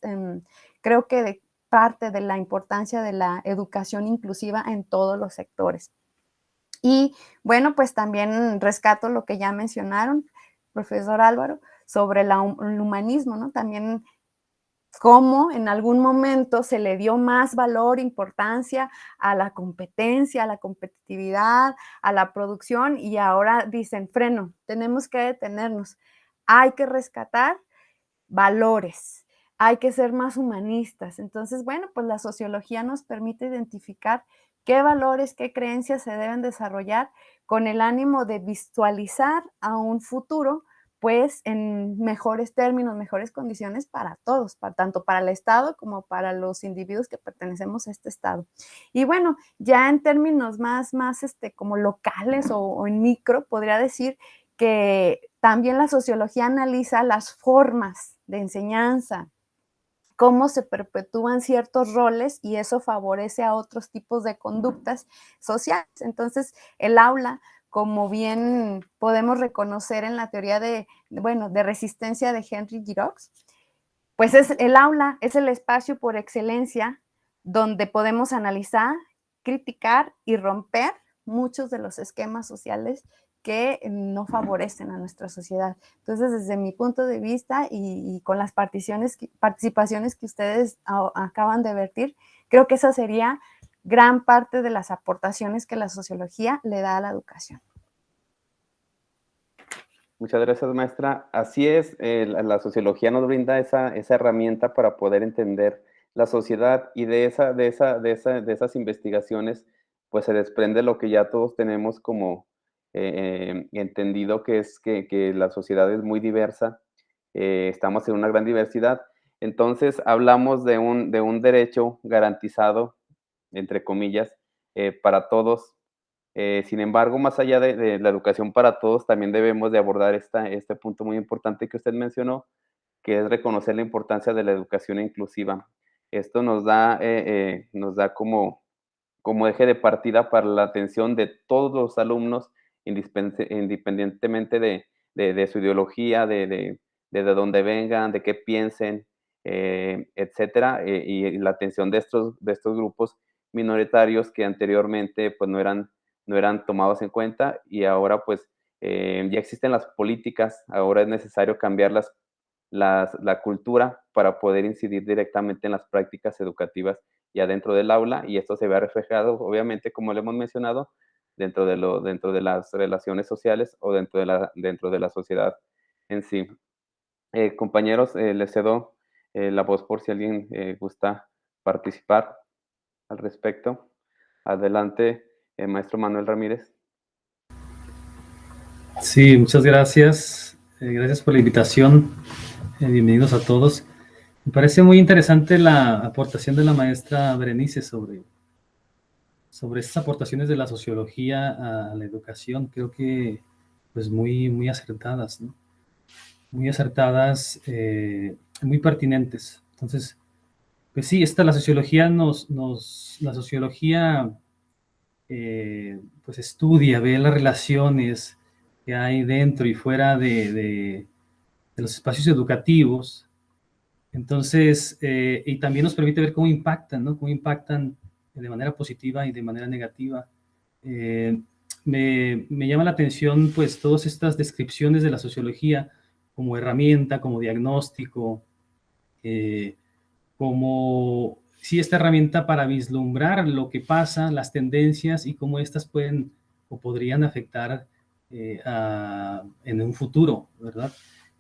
creo que parte de la importancia de la educación inclusiva en todos los sectores. Y bueno, pues también rescato lo que ya mencionaron, profesor Álvaro, sobre el humanismo, ¿no? También cómo en algún momento se le dio más valor, importancia a la competencia, a la competitividad, a la producción, y ahora dicen, freno, tenemos que detenernos, hay que rescatar valores, hay que ser más humanistas. Entonces, bueno, pues la sociología nos permite identificar qué valores, qué creencias se deben desarrollar con el ánimo de visualizar a un futuro pues en mejores términos, mejores condiciones para todos, tanto para el Estado como para los individuos que pertenecemos a este Estado. Y bueno, ya en términos más como locales o en micro, podría decir que también la sociología analiza las formas de enseñanza, cómo se perpetúan ciertos roles y eso favorece a otros tipos de conductas sociales. Entonces, el aula, como bien podemos reconocer en la teoría de resistencia de Henry Giroux, pues el aula es el espacio por excelencia donde podemos analizar, criticar y romper muchos de los esquemas sociales que no favorecen a nuestra sociedad. Entonces, desde mi punto de vista y con las participaciones que ustedes acaban de vertir, creo que esa sería gran parte de las aportaciones que la sociología le da a la educación. Muchas gracias, maestra. Así es, la sociología nos brinda esa herramienta para poder entender la sociedad y de esas investigaciones, pues se desprende lo que ya todos tenemos como entendido, que es que la sociedad es muy diversa, estamos en una gran diversidad. Entonces, hablamos de un derecho garantizado, entre comillas, para todos. Sin embargo, más allá de la educación para todos, también debemos de abordar este punto muy importante que usted mencionó, que es reconocer la importancia de la educación inclusiva. Esto nos da como eje de partida para la atención de todos los alumnos, independientemente de su ideología, de dónde vengan, de qué piensen, etcétera, y la atención de estos grupos minoritarios que anteriormente pues no eran tomados en cuenta, y ahora pues ya existen las políticas, ahora es necesario cambiar la cultura para poder incidir directamente en las prácticas educativas ya dentro del aula, y esto se ve reflejado, obviamente, como le hemos mencionado, dentro de las relaciones sociales o dentro de la sociedad en sí. Compañeros, les cedo la voz por si alguien gusta participar al respecto. Adelante, maestro Manuel Ramírez. Sí, muchas gracias. Gracias por la invitación. Bienvenidos a todos. Me parece muy interesante la aportación de la maestra Berenice sobre estas aportaciones de la sociología a la educación. Creo que pues muy acertadas, ¿no? Muy acertadas, muy pertinentes. Entonces, pues sí, la sociología la sociología pues estudia, ve las relaciones que hay dentro y fuera de los espacios educativos. Entonces, y también nos permite ver cómo impactan, ¿no? Cómo impactan de manera positiva y de manera negativa. Me llama la atención, pues, todas estas descripciones de la sociología como herramienta, como diagnóstico, como sí, esta herramienta para vislumbrar lo que pasa, las tendencias y cómo estas pueden o podrían afectar en un futuro, ¿verdad?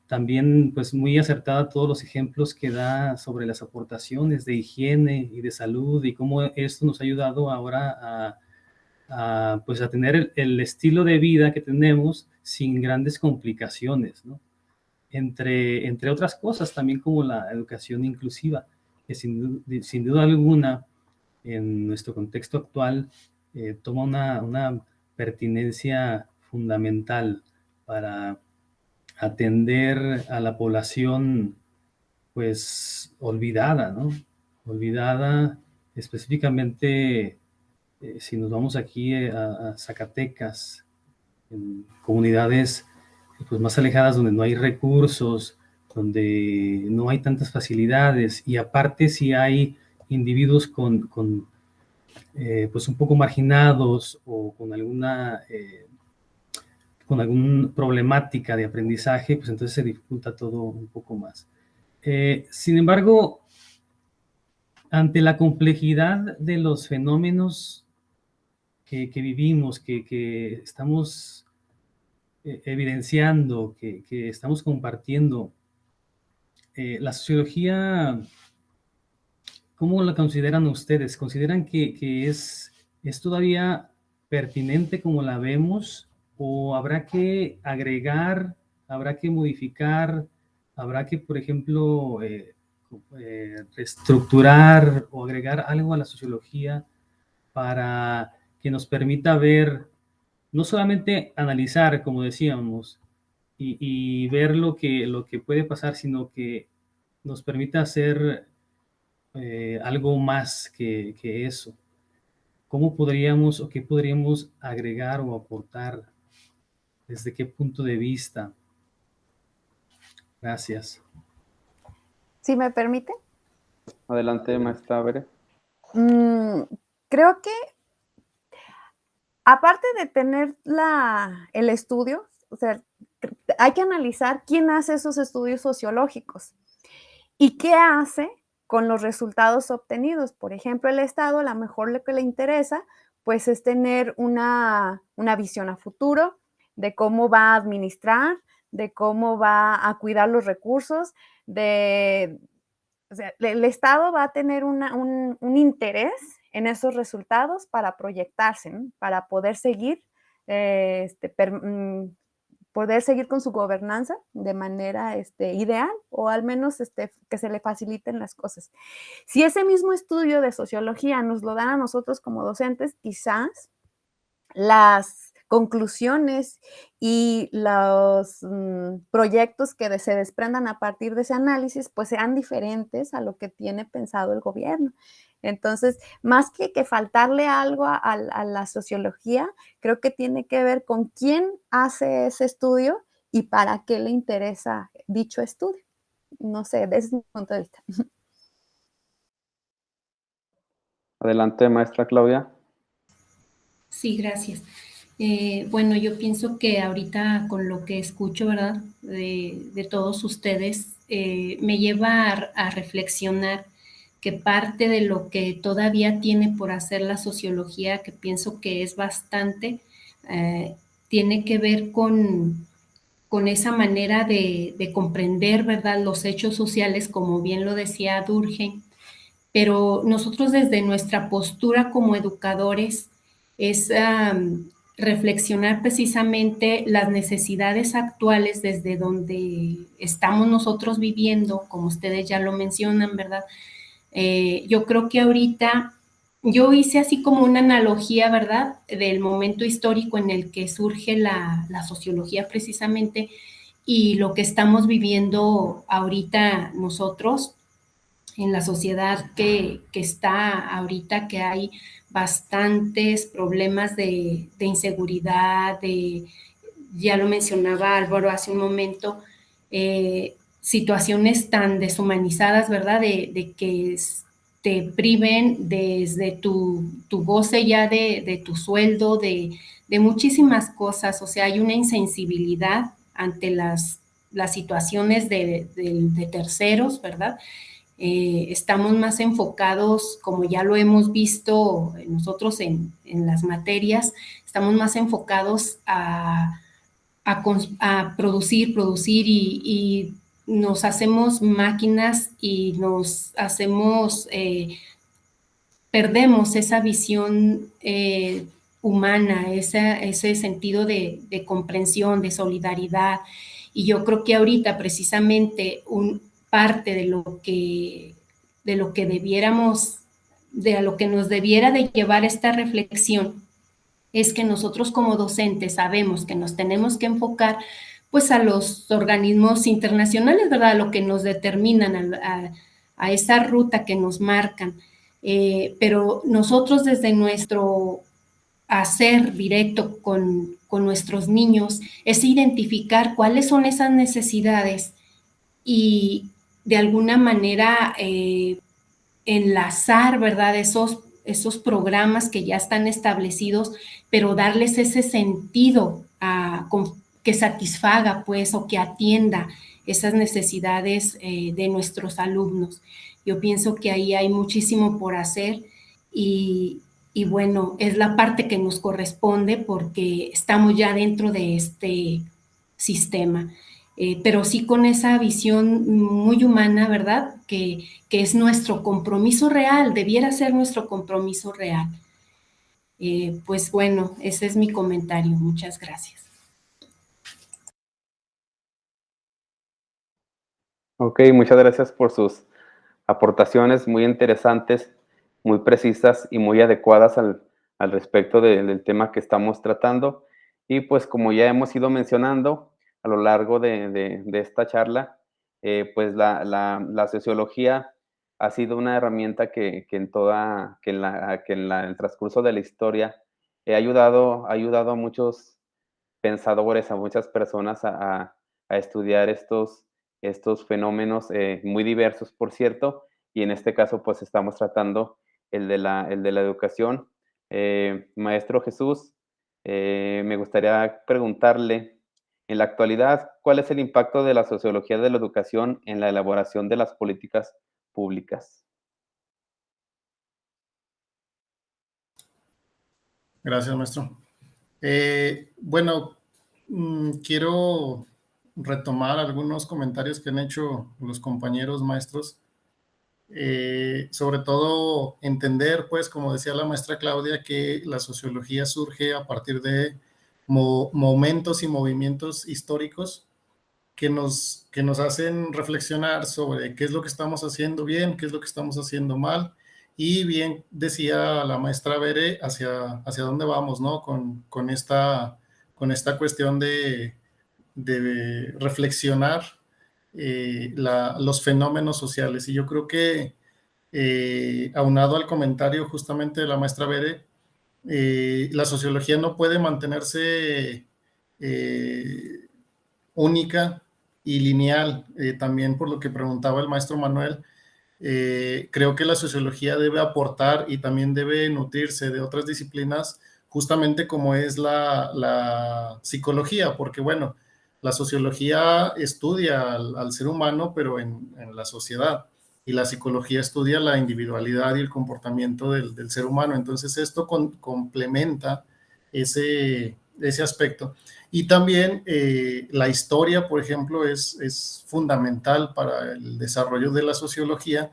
También, pues, muy acertada todos los ejemplos que da sobre las aportaciones de higiene y de salud y cómo esto nos ha ayudado ahora pues, a tener el estilo de vida que tenemos sin grandes complicaciones, ¿no? Entre otras cosas, también como la educación inclusiva, que sin duda alguna, en nuestro contexto actual, toma una pertinencia fundamental para atender a la población, pues, olvidada, ¿no? Olvidada específicamente, si nos vamos aquí a Zacatecas, en comunidades pues, más alejadas donde no hay recursos, donde no hay tantas facilidades, y aparte si hay individuos pues un poco marginados o con alguna problemática de aprendizaje, pues entonces se dificulta todo un poco más. Sin embargo, ante la complejidad de los fenómenos que vivimos, que estamos evidenciando, que estamos compartiendo, la sociología, ¿cómo la consideran ustedes? ¿Consideran que es todavía pertinente como la vemos, o habrá que agregar, habrá que modificar, habrá que, por ejemplo, reestructurar o agregar algo a la sociología para que nos permita ver, no solamente analizar, como decíamos, y ver lo que puede pasar, sino que nos permita hacer algo más que eso? ¿Cómo podríamos o qué podríamos agregar o aportar? ¿Desde qué punto de vista? Gracias. ¿Sí me permite? Adelante, maestra Bere. Creo que aparte de tener el estudio, o sea, hay que analizar quién hace esos estudios sociológicos y qué hace con los resultados obtenidos. Por ejemplo, el Estado, a lo mejor lo que le interesa, pues, es tener una visión a futuro de cómo va a administrar, de cómo va a cuidar los recursos, o sea, el Estado va a tener un interés en esos resultados para proyectarse, ¿no? Para poder seguir, poder seguir con su gobernanza de manera ideal, o al menos que se le faciliten las cosas. Si ese mismo estudio de sociología nos lo dan a nosotros como docentes, quizás las conclusiones y los proyectos que se desprendan a partir de ese análisis, pues sean diferentes a lo que tiene pensado el gobierno. Entonces, más que faltarle algo a la sociología, creo que tiene que ver con quién hace ese estudio y para qué le interesa dicho estudio. No sé, desde mi punto de vista. Adelante, maestra Claudia. Sí, gracias. Bueno, yo pienso que ahorita con lo que escucho, ¿verdad? De todos ustedes, me lleva a reflexionar que parte de lo que todavía tiene por hacer la sociología, que pienso que es bastante, tiene que ver con esa manera de comprender, ¿verdad?, los hechos sociales, como bien lo decía Durkheim, pero nosotros desde nuestra postura como educadores es reflexionar precisamente las necesidades actuales desde donde estamos nosotros viviendo, como ustedes ya lo mencionan, ¿verdad? Yo creo que ahorita, yo hice así como una analogía, ¿verdad?, del momento histórico en el que surge la sociología precisamente y lo que estamos viviendo ahorita nosotros en la sociedad que está ahorita, que hay bastantes problemas de inseguridad, ya lo mencionaba Álvaro hace un momento, situaciones tan deshumanizadas, ¿verdad? De que te priven desde tu goce ya de tu sueldo, de muchísimas cosas. O sea, hay una insensibilidad ante las situaciones de terceros, ¿verdad? Estamos más enfocados, como ya lo hemos visto nosotros en las materias, estamos más enfocados a producir y nos hacemos máquinas y nos hacemos, perdemos esa visión humana, ese sentido de comprensión, de solidaridad. Y yo creo que ahorita precisamente parte de lo que debiéramos, de a lo que nos debiera de llevar esta reflexión, es que nosotros como docentes sabemos que nos tenemos que enfocar pues a los organismos internacionales, ¿verdad? A lo que nos determinan, a esa ruta que nos marcan. Pero nosotros desde nuestro hacer directo con nuestros niños es identificar cuáles son esas necesidades y de alguna manera enlazar, ¿verdad?, esos programas que ya están establecidos, pero darles ese sentido que satisfaga, pues, o que atienda esas necesidades de nuestros alumnos. Yo pienso que ahí hay muchísimo por hacer y bueno, es la parte que nos corresponde porque estamos ya dentro de este sistema. Pero sí con esa visión muy humana, ¿verdad?, que es nuestro compromiso real, debiera ser nuestro compromiso real. Pues bueno, ese es mi comentario. Muchas gracias. Ok, muchas gracias por sus aportaciones muy interesantes, muy precisas y muy adecuadas al respecto del tema que estamos tratando. Y pues como ya hemos ido mencionando a lo largo de esta charla, pues la sociología ha sido una herramienta que en el transcurso de la historia ha ayudado a muchos pensadores, a muchas personas a estudiar estos fenómenos muy diversos, por cierto, y en este caso pues estamos tratando el de la educación. Maestro Jesús, me gustaría preguntarle, en la actualidad, ¿cuál es el impacto de la sociología de la educación en la elaboración de las políticas públicas? Gracias, maestro. Bueno, quiero retomar algunos comentarios que han hecho los compañeros maestros. Sobre todo entender, pues, como decía la maestra Claudia, que la sociología surge a partir de momentos y movimientos históricos que nos hacen reflexionar sobre qué es lo que estamos haciendo bien, qué es lo que estamos haciendo mal, y bien decía la maestra Bere hacia dónde vamos, ¿no? Con esta cuestión de reflexionar los fenómenos sociales. Y yo creo que, aunado al comentario justamente de la maestra Bere, la sociología no puede mantenerse única y lineal. También por lo que preguntaba el maestro Manuel, creo que la sociología debe aportar y también debe nutrirse de otras disciplinas, justamente como es la psicología, porque bueno, la sociología estudia al ser humano, pero en la sociedad, y la psicología estudia la individualidad y el comportamiento del ser humano. Entonces esto complementa ese aspecto. Y también la historia, por ejemplo, es fundamental para el desarrollo de la sociología,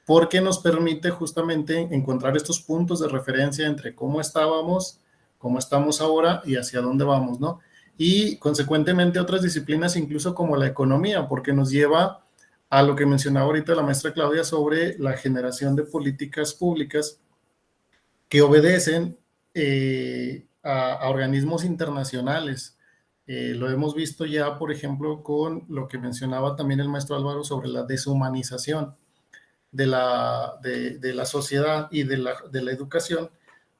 porque nos permite justamente encontrar estos puntos de referencia entre cómo estábamos, cómo estamos ahora y hacia dónde vamos, ¿no? Y consecuentemente otras disciplinas, incluso como la economía, porque nos lleva a lo que mencionaba ahorita la maestra Claudia sobre la generación de políticas públicas que obedecen a organismos internacionales. Lo hemos visto ya, por ejemplo, con lo que mencionaba también el maestro Álvaro sobre la deshumanización de la sociedad y de la educación,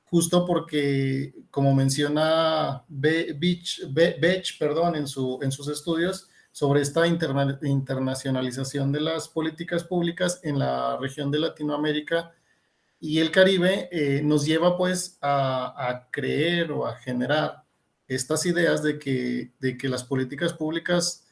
justo porque, como menciona Beach, en sus estudios sobre esta internacionalización de las políticas públicas en la región de Latinoamérica y el Caribe, nos lleva pues a creer o a generar estas ideas de que las políticas públicas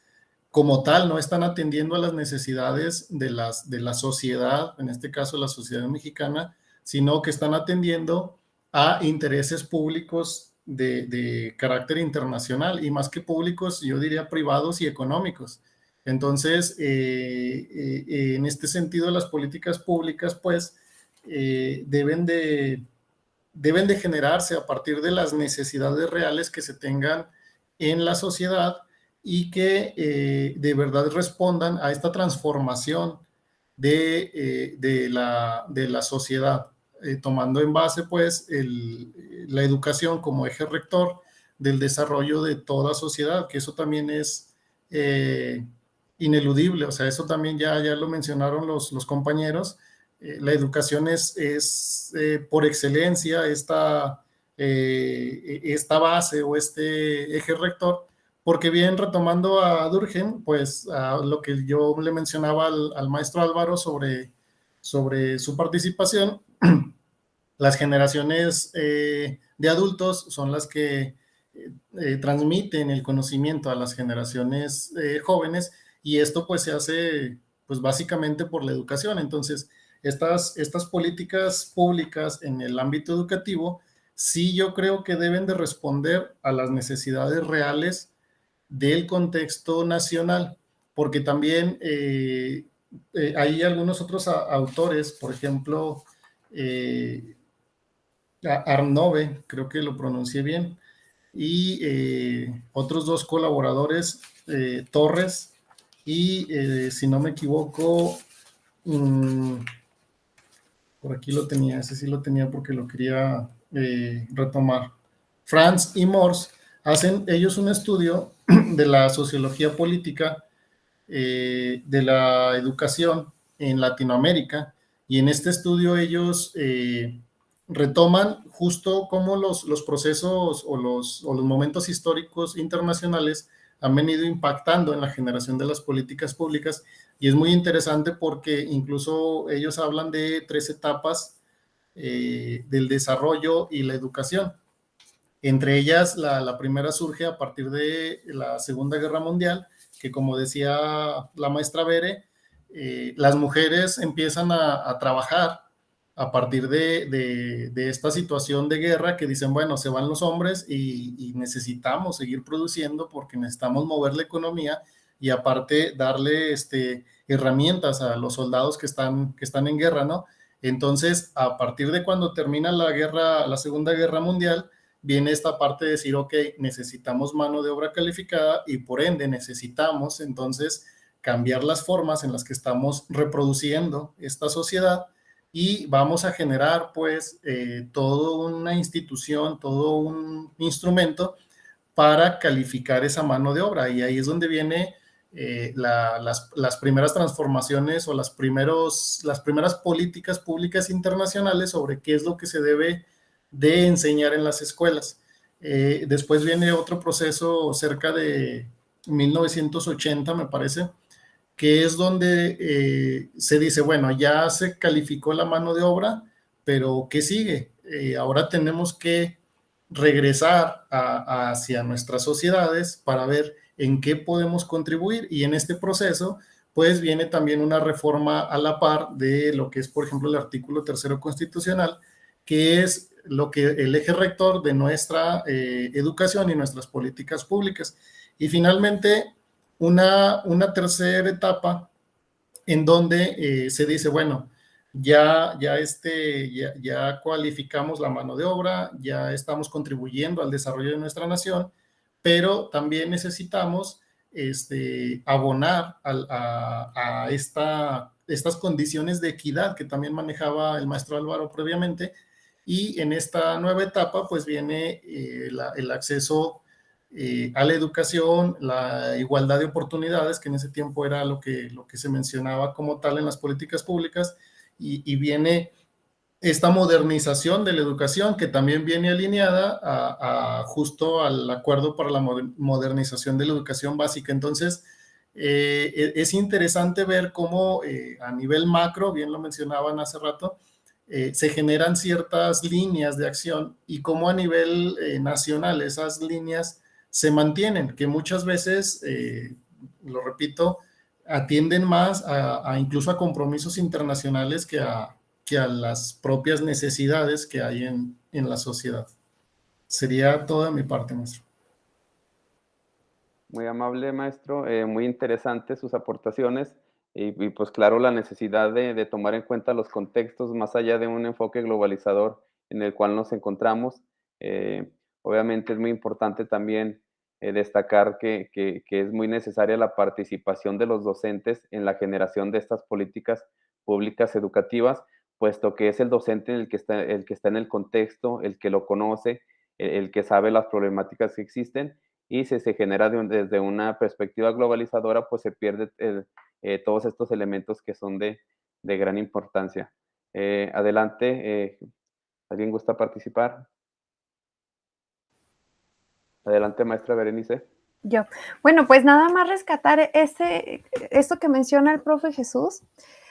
como tal no están atendiendo a las necesidades de la sociedad, en este caso la sociedad mexicana, sino que están atendiendo a intereses públicos de carácter internacional, y más que públicos, yo diría privados y económicos. Entonces, en este sentido, las políticas públicas, pues, deben de generarse a partir de las necesidades reales que se tengan en la sociedad y que de verdad respondan a esta transformación de la sociedad, tomando en base pues la educación como eje rector del desarrollo de toda sociedad, que eso también es ineludible. O sea, eso también ya lo mencionaron los compañeros. La educación es por excelencia esta base o este eje rector, porque bien, retomando a Durkheim, pues a lo que yo le mencionaba al maestro Álvaro sobre su participación, las generaciones de adultos son las que transmiten el conocimiento a las generaciones jóvenes, y esto pues se hace pues básicamente por la educación. Entonces, estas políticas públicas en el ámbito educativo, sí, yo creo que deben de responder a las necesidades reales del contexto nacional, porque también hay algunos otros autores, por ejemplo, Arnove, creo que lo pronuncié bien, y otros dos colaboradores, Torres y, si no me equivoco, por aquí lo tenía, ese sí lo tenía porque lo quería retomar. Franz y Morse hacen ellos un estudio de la sociología política de la educación en Latinoamérica, y en este estudio ellos retoman justo cómo los procesos o los momentos históricos internacionales han venido impactando en la generación de las políticas públicas. Y es muy interesante porque incluso ellos hablan de 3 etapas del desarrollo y la educación. Entre ellas, la primera surge a partir de la Segunda Guerra Mundial, que, como decía la maestra Bere, las mujeres empiezan a trabajar a partir de esta situación de guerra, que dicen, bueno, se van los hombres y necesitamos seguir produciendo porque necesitamos mover la economía y aparte darle herramientas a los soldados que están en guerra, ¿no? Entonces, a partir de cuando termina la Segunda Guerra Mundial, viene esta parte de decir, ok, necesitamos mano de obra calificada y por ende necesitamos entonces cambiar las formas en las que estamos reproduciendo esta sociedad, y vamos a generar pues toda una institución, todo un instrumento para calificar esa mano de obra. Y ahí es donde viene las primeras transformaciones o las primeras políticas públicas internacionales sobre qué es lo que se debe de enseñar en las escuelas. Después viene otro proceso cerca de 1980, me parece, que es donde se dice, bueno, ya se calificó la mano de obra, pero ¿qué sigue? Ahora tenemos que regresar hacia nuestras sociedades para ver en qué podemos contribuir, y en este proceso pues viene también una reforma a la par de lo que es, por ejemplo, el artículo 3º constitucional, que es lo que el eje rector de nuestra educación y nuestras políticas públicas. Y finalmente, una tercera etapa en donde se dice, bueno, ya cualificamos la mano de obra, ya estamos contribuyendo al desarrollo de nuestra nación, pero también necesitamos abonar a estas condiciones de equidad que también manejaba el maestro Álvaro previamente, y en esta nueva etapa pues viene el acceso a la educación, la igualdad de oportunidades, que en ese tiempo era lo que se mencionaba como tal en las políticas públicas, y viene esta modernización de la educación, que también viene alineada justo al acuerdo para la modernización de la educación básica. Entonces, es interesante ver cómo a nivel macro, bien lo mencionaban hace rato, se generan ciertas líneas de acción, y cómo a nivel nacional esas líneas se mantienen, que muchas veces, lo repito, atienden más incluso a compromisos internacionales que a las propias necesidades que hay en la sociedad. Sería toda mi parte, maestro. Muy amable, maestro, muy interesantes sus aportaciones y pues claro, la necesidad de tomar en cuenta los contextos más allá de un enfoque globalizador en el cual nos encontramos. Obviamente es muy importante también destacar que es muy necesaria la participación de los docentes en la generación de estas políticas públicas educativas, puesto que es el docente el que está en el contexto, el que lo conoce, el que sabe las problemáticas que existen, y si se genera desde una perspectiva globalizadora, pues se pierde todos estos elementos que son de gran importancia. Adelante, ¿alguien gusta participar? Adelante, maestra Berenice. Yo. Bueno, pues nada más rescatar esto que menciona el profe Jesús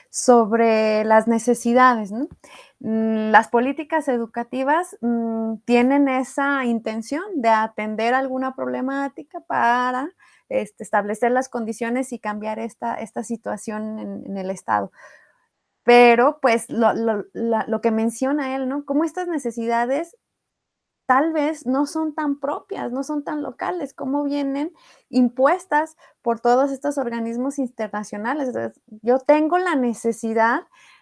sobre las necesidades, ¿no? Las políticas educativas tienen esa intención de atender alguna problemática para establecer las condiciones y cambiar esta situación en el Estado. Pero, pues, lo que menciona él, ¿no? Cómo estas necesidades tal vez no son tan propias, no son tan locales, cómo vienen impuestas por todos estos organismos internacionales. Entonces, yo tengo la necesidad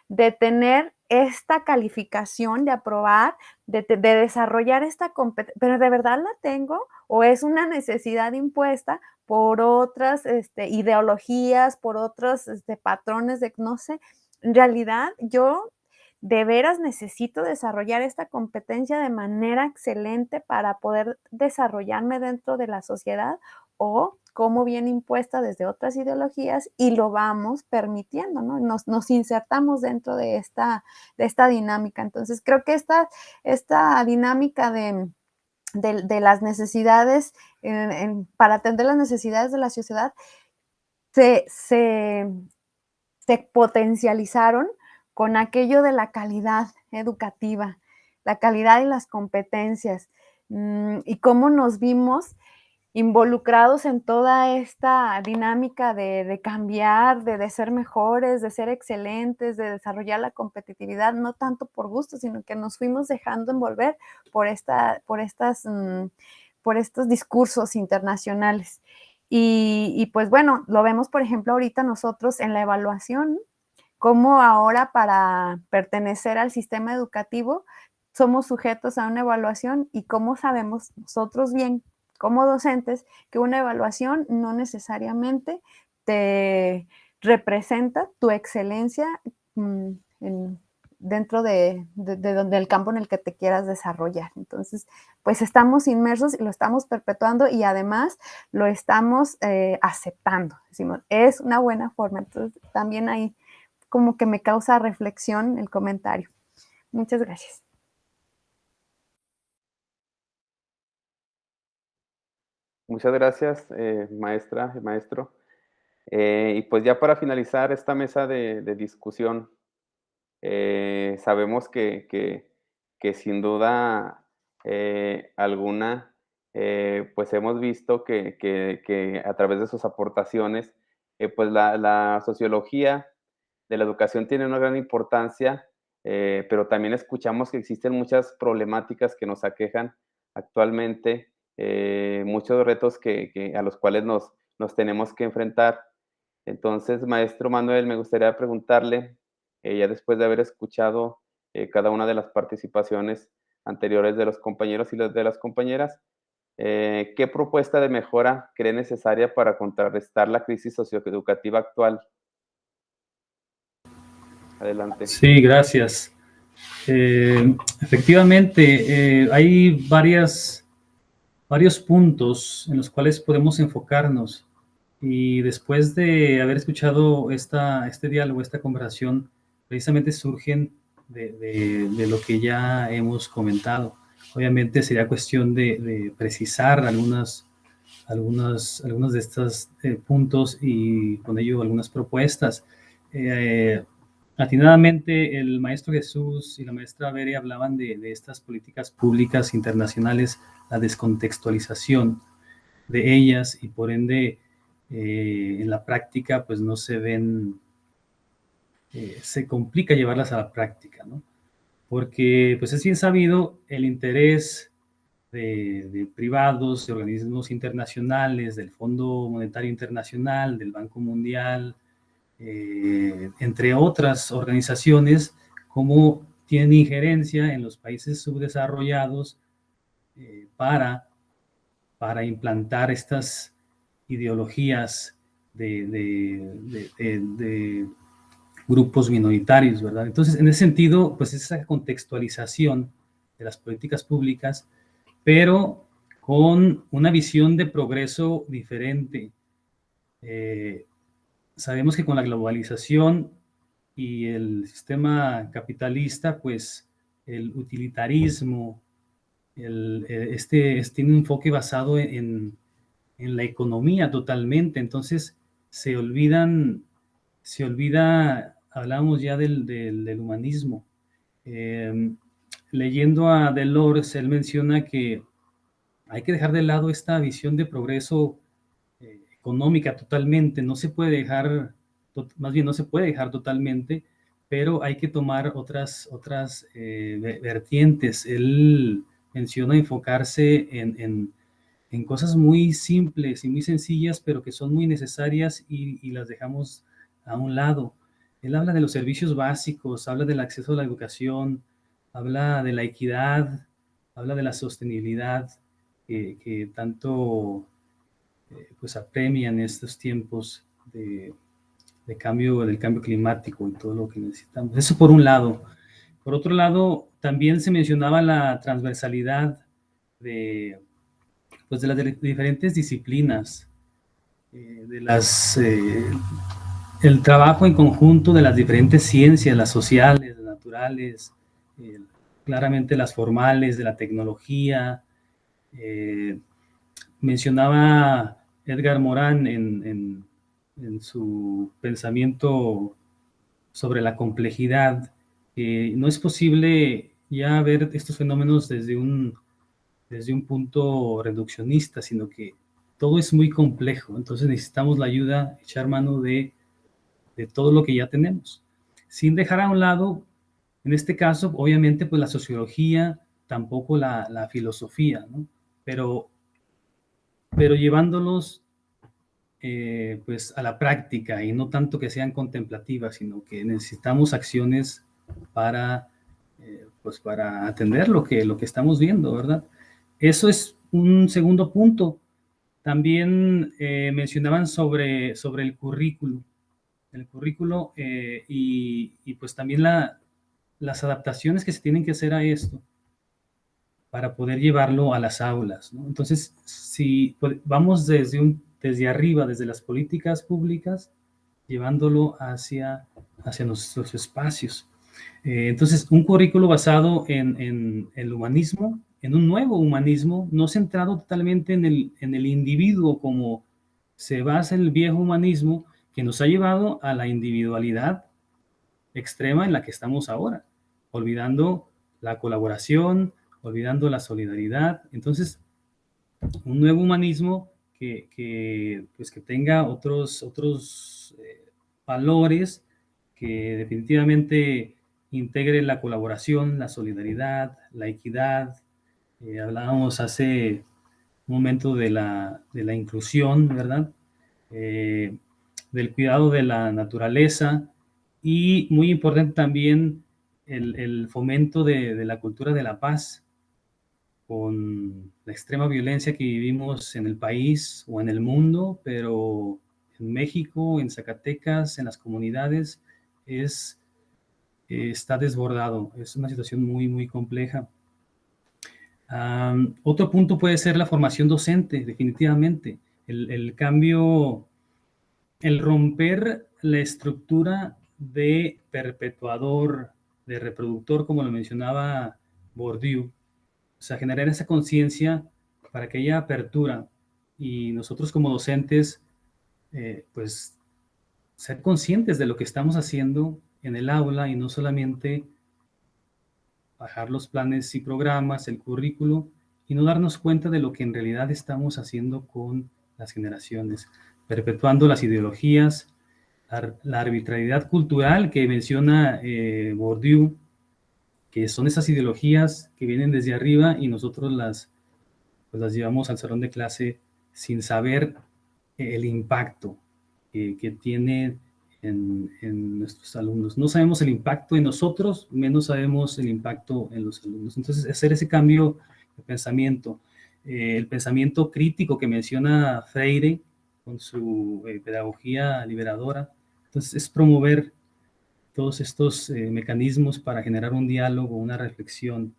de tener esta calificación, de aprobar, de desarrollar esta competencia, pero ¿de verdad la tengo? ¿O es una necesidad impuesta por otras ideologías, por otros patrones de, no sé? En realidad, yo de veras necesito desarrollar esta competencia de manera excelente para poder desarrollarme dentro de la sociedad, o cómo viene impuesta desde otras ideologías y lo vamos permitiendo, ¿no? Nos insertamos dentro de esta dinámica. Entonces, creo que esta dinámica de las necesidades, para atender las necesidades de la sociedad, se potencializaron con aquello de la calidad educativa, la calidad y las competencias, y cómo nos vimos involucrados en toda esta dinámica de cambiar, de ser mejores, de ser excelentes, de desarrollar la competitividad, no tanto por gusto, sino que nos fuimos dejando envolver por estos discursos internacionales. Y pues bueno, lo vemos, por ejemplo, ahorita nosotros en la evaluación, cómo ahora para pertenecer al sistema educativo somos sujetos a una evaluación, y cómo sabemos nosotros bien como docentes que una evaluación no necesariamente te representa tu excelencia dentro de donde el campo en el que te quieras desarrollar. Entonces, pues estamos inmersos y lo estamos perpetuando, y además lo estamos aceptando. Decimos, es una buena forma. Entonces, también ahí como que me causa reflexión el comentario. Muchas gracias. Muchas gracias, maestra y maestro. Y pues ya para finalizar esta mesa de discusión, sabemos que sin duda alguna, pues hemos visto que a través de sus aportaciones, pues la sociología de la educación tiene una gran importancia, pero también escuchamos que existen muchas problemáticas que nos aquejan actualmente, muchos retos a los cuales nos tenemos que enfrentar. Entonces, maestro Manuel, me gustaría preguntarle, ya después de haber escuchado cada una de las participaciones anteriores de los compañeros y de las compañeras, ¿qué propuesta de mejora cree necesaria para contrarrestar la crisis socioeducativa actual? Adelante. Sí, gracias. Efectivamente, hay varios puntos en los cuales podemos enfocarnos. Y después de haber escuchado este diálogo, esta conversación, precisamente surgen de lo que ya hemos comentado. Obviamente sería cuestión de precisar algunos de estos puntos y con ello algunas propuestas. Atinadamente, el maestro Jesús y la maestra Bere hablaban de estas políticas públicas internacionales, la descontextualización de ellas y por ende en la práctica pues no se ven, se complica llevarlas a la práctica, ¿no? Porque pues es bien sabido el interés de privados, de organismos internacionales, del Fondo Monetario Internacional, del Banco Mundial, entre otras organizaciones, como tienen injerencia en los países subdesarrollados para implantar estas ideologías de grupos minoritarios, ¿verdad? Entonces, en ese sentido, pues esa contextualización de las políticas públicas, pero con una visión de progreso diferente. Sabemos que con la globalización y el sistema capitalista, pues el utilitarismo, tiene un enfoque basado en la economía totalmente, entonces se olvida, hablamos ya del humanismo. Leyendo a Delors, él menciona que hay que dejar de lado esta visión de progreso económica totalmente, no se puede dejar, más bien no se puede dejar totalmente, pero hay que tomar otras vertientes. Él menciona enfocarse en cosas muy simples y muy sencillas, pero que son muy necesarias y las dejamos a un lado. Él habla de los servicios básicos, habla del acceso a la educación, habla de la equidad, habla de la sostenibilidad que tanto pues apremian estos tiempos del cambio climático y todo lo que necesitamos. Eso por un lado. Por otro lado, también se mencionaba la transversalidad de las diferentes disciplinas, el trabajo en conjunto de las diferentes ciencias, las sociales, las naturales, claramente las formales, de la tecnología. Mencionaba Edgar Morin en su pensamiento sobre la complejidad, que no es posible ya ver estos fenómenos desde un punto reduccionista, sino que todo es muy complejo, entonces necesitamos la ayuda, echar mano de todo lo que ya tenemos, sin dejar a un lado, en este caso, obviamente, pues la sociología, tampoco la filosofía, ¿no? Pero llevándolos pues a la práctica y no tanto que sean contemplativas, sino que necesitamos acciones para atender lo que estamos viendo, ¿verdad? Eso es un segundo punto. También mencionaban sobre el currículo. El currículo y pues también las adaptaciones que se tienen que hacer a esto para poder llevarlo a las aulas, ¿no? Entonces, si vamos desde arriba, desde las políticas públicas, llevándolo hacia nuestros espacios. Entonces, un currículo basado en el humanismo en un nuevo humanismo, no centrado totalmente en el individuo como se basa el viejo humanismo, que nos ha llevado a la individualidad extrema en la que estamos ahora, olvidando la colaboración, olvidando la solidaridad. Entonces, un nuevo humanismo pues que tenga otros valores, que definitivamente integre la colaboración, la solidaridad, la equidad. Hablábamos hace un momento de la inclusión, ¿verdad? Del cuidado de la naturaleza y muy importante también el fomento de la cultura de la paz, con la extrema violencia que vivimos en el país o en el mundo, pero en México, en Zacatecas, en las comunidades, está desbordado. Es una situación muy, muy compleja. Otro punto puede ser la formación docente, definitivamente. El cambio, el romper la estructura de perpetuador, de reproductor, como lo mencionaba Bourdieu. O sea, generar esa conciencia para que haya apertura y nosotros como docentes, pues, ser conscientes de lo que estamos haciendo en el aula y no solamente bajar los planes y programas, el currículo, y no darnos cuenta de lo que en realidad estamos haciendo con las generaciones, perpetuando las ideologías, la arbitrariedad cultural que menciona Bourdieu, que son esas ideologías que vienen desde arriba y nosotros las llevamos al salón de clase sin saber el impacto que tiene en nuestros alumnos. No sabemos el impacto en nosotros, menos sabemos el impacto en los alumnos. Entonces, hacer ese cambio de pensamiento, el pensamiento crítico que menciona Freire con su pedagogía liberadora, entonces es promover todos estos mecanismos para generar un diálogo, una reflexión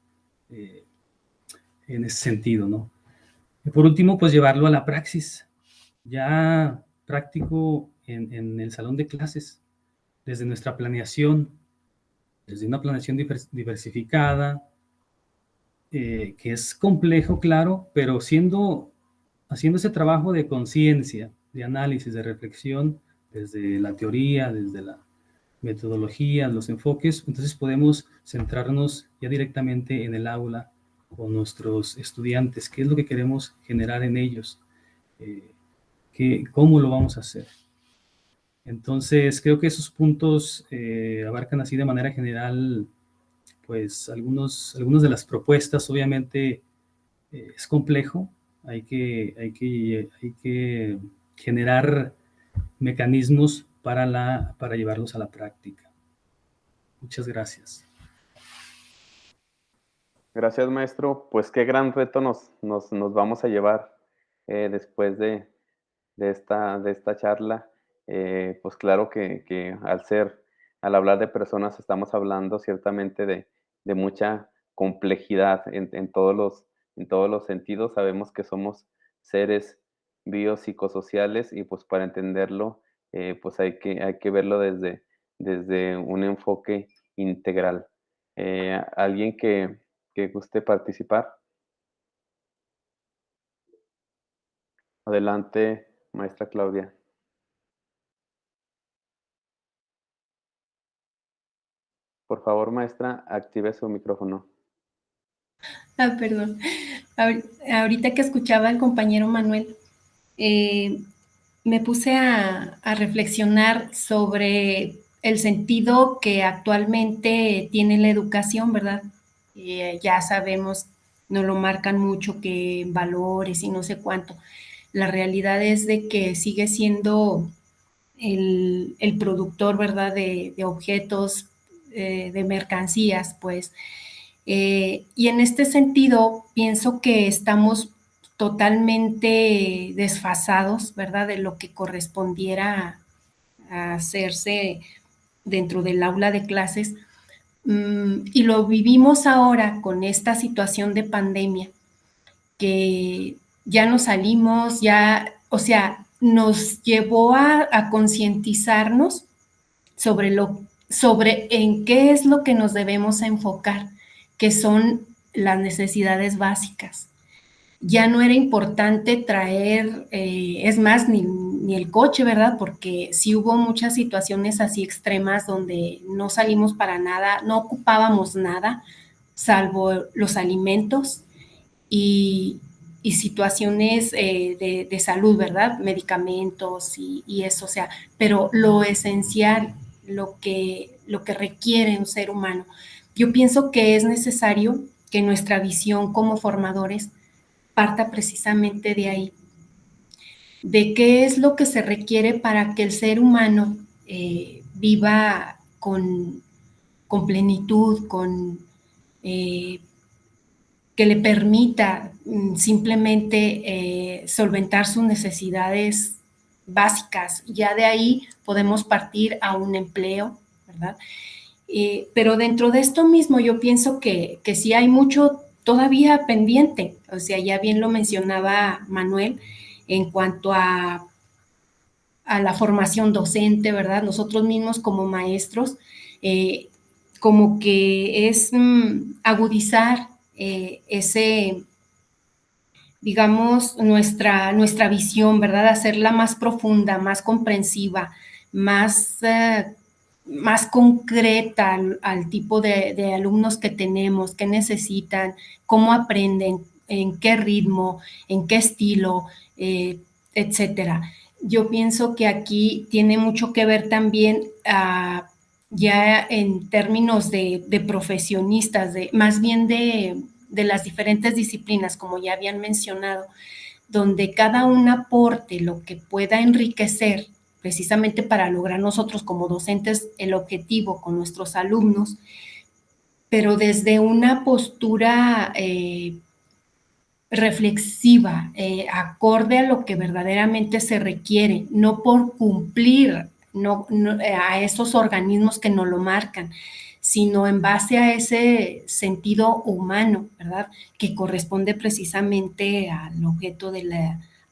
en ese sentido, ¿no? Y por último, pues llevarlo a la praxis, ya práctico en el salón de clases, desde nuestra planeación, desde una planeación diversificada, que es complejo, claro, pero haciendo ese trabajo de conciencia, de análisis, de reflexión, desde la teoría, desde la metodología, los enfoques, entonces podemos centrarnos ya directamente en el aula con nuestros estudiantes, qué es lo que queremos generar en ellos, cómo lo vamos a hacer. Entonces, creo que esos puntos abarcan así de manera general, pues, algunas de las propuestas. Obviamente es complejo, hay que generar mecanismos para llevarlos a la práctica. Muchas gracias. Gracias, maestro. Pues qué gran reto nos vamos a llevar después de esta charla. Pues claro que al hablar de personas estamos hablando ciertamente de mucha complejidad en todos los sentidos. Sabemos que somos seres biopsicosociales y pues para entenderlo pues hay que verlo desde un enfoque integral. ¿Alguien que guste participar? Adelante, maestra Claudia. Por favor, maestra, active su micrófono. Perdón. Ahorita que escuchaba al compañero Manuel, me puse a reflexionar sobre el sentido que actualmente tiene la educación, ¿verdad? Ya sabemos, nos lo marcan mucho, que valores y no sé cuánto. La realidad es de que sigue siendo el productor, ¿verdad? De objetos, de mercancías, pues. Y en este sentido, pienso que estamos totalmente desfasados, ¿verdad? De lo que correspondiera a hacerse dentro del aula de clases. Y lo vivimos ahora con esta situación de pandemia, que ya no salimos, o sea, nos llevó a concientizarnos sobre en qué es lo que nos debemos enfocar, que son las necesidades básicas. Ya no era importante traer, es más, ni el coche, ¿verdad? Porque sí hubo muchas situaciones así extremas donde no salimos para nada, no ocupábamos nada, salvo los alimentos y situaciones de salud, ¿verdad? Medicamentos y eso, o sea, pero lo esencial, lo que requiere un ser humano. Yo pienso que es necesario que nuestra visión como formadores parta precisamente de ahí, de qué es lo que se requiere para que el ser humano viva con plenitud, que le permita simplemente solventar sus necesidades básicas. Ya de ahí podemos partir a un empleo, ¿verdad? Pero dentro de esto mismo yo pienso que sí hay mucho todavía pendiente. O sea, ya bien lo mencionaba Manuel en cuanto a la formación docente, ¿verdad? Nosotros mismos como maestros, como que es agudizar ese, digamos, nuestra visión, ¿verdad? Hacerla más profunda, más comprensiva, más concreta al tipo de alumnos que tenemos, qué necesitan, cómo aprenden, en qué ritmo, en qué estilo, etcétera. Yo pienso que aquí tiene mucho que ver también ya en términos de profesionistas, más bien de las diferentes disciplinas, como ya habían mencionado, donde cada uno aporte lo que pueda enriquecer precisamente para lograr nosotros como docentes el objetivo con nuestros alumnos, pero desde una postura reflexiva, acorde a lo que verdaderamente se requiere, no por cumplir a esos organismos que nos lo marcan, sino en base a ese sentido humano, ¿verdad? Que corresponde precisamente al objeto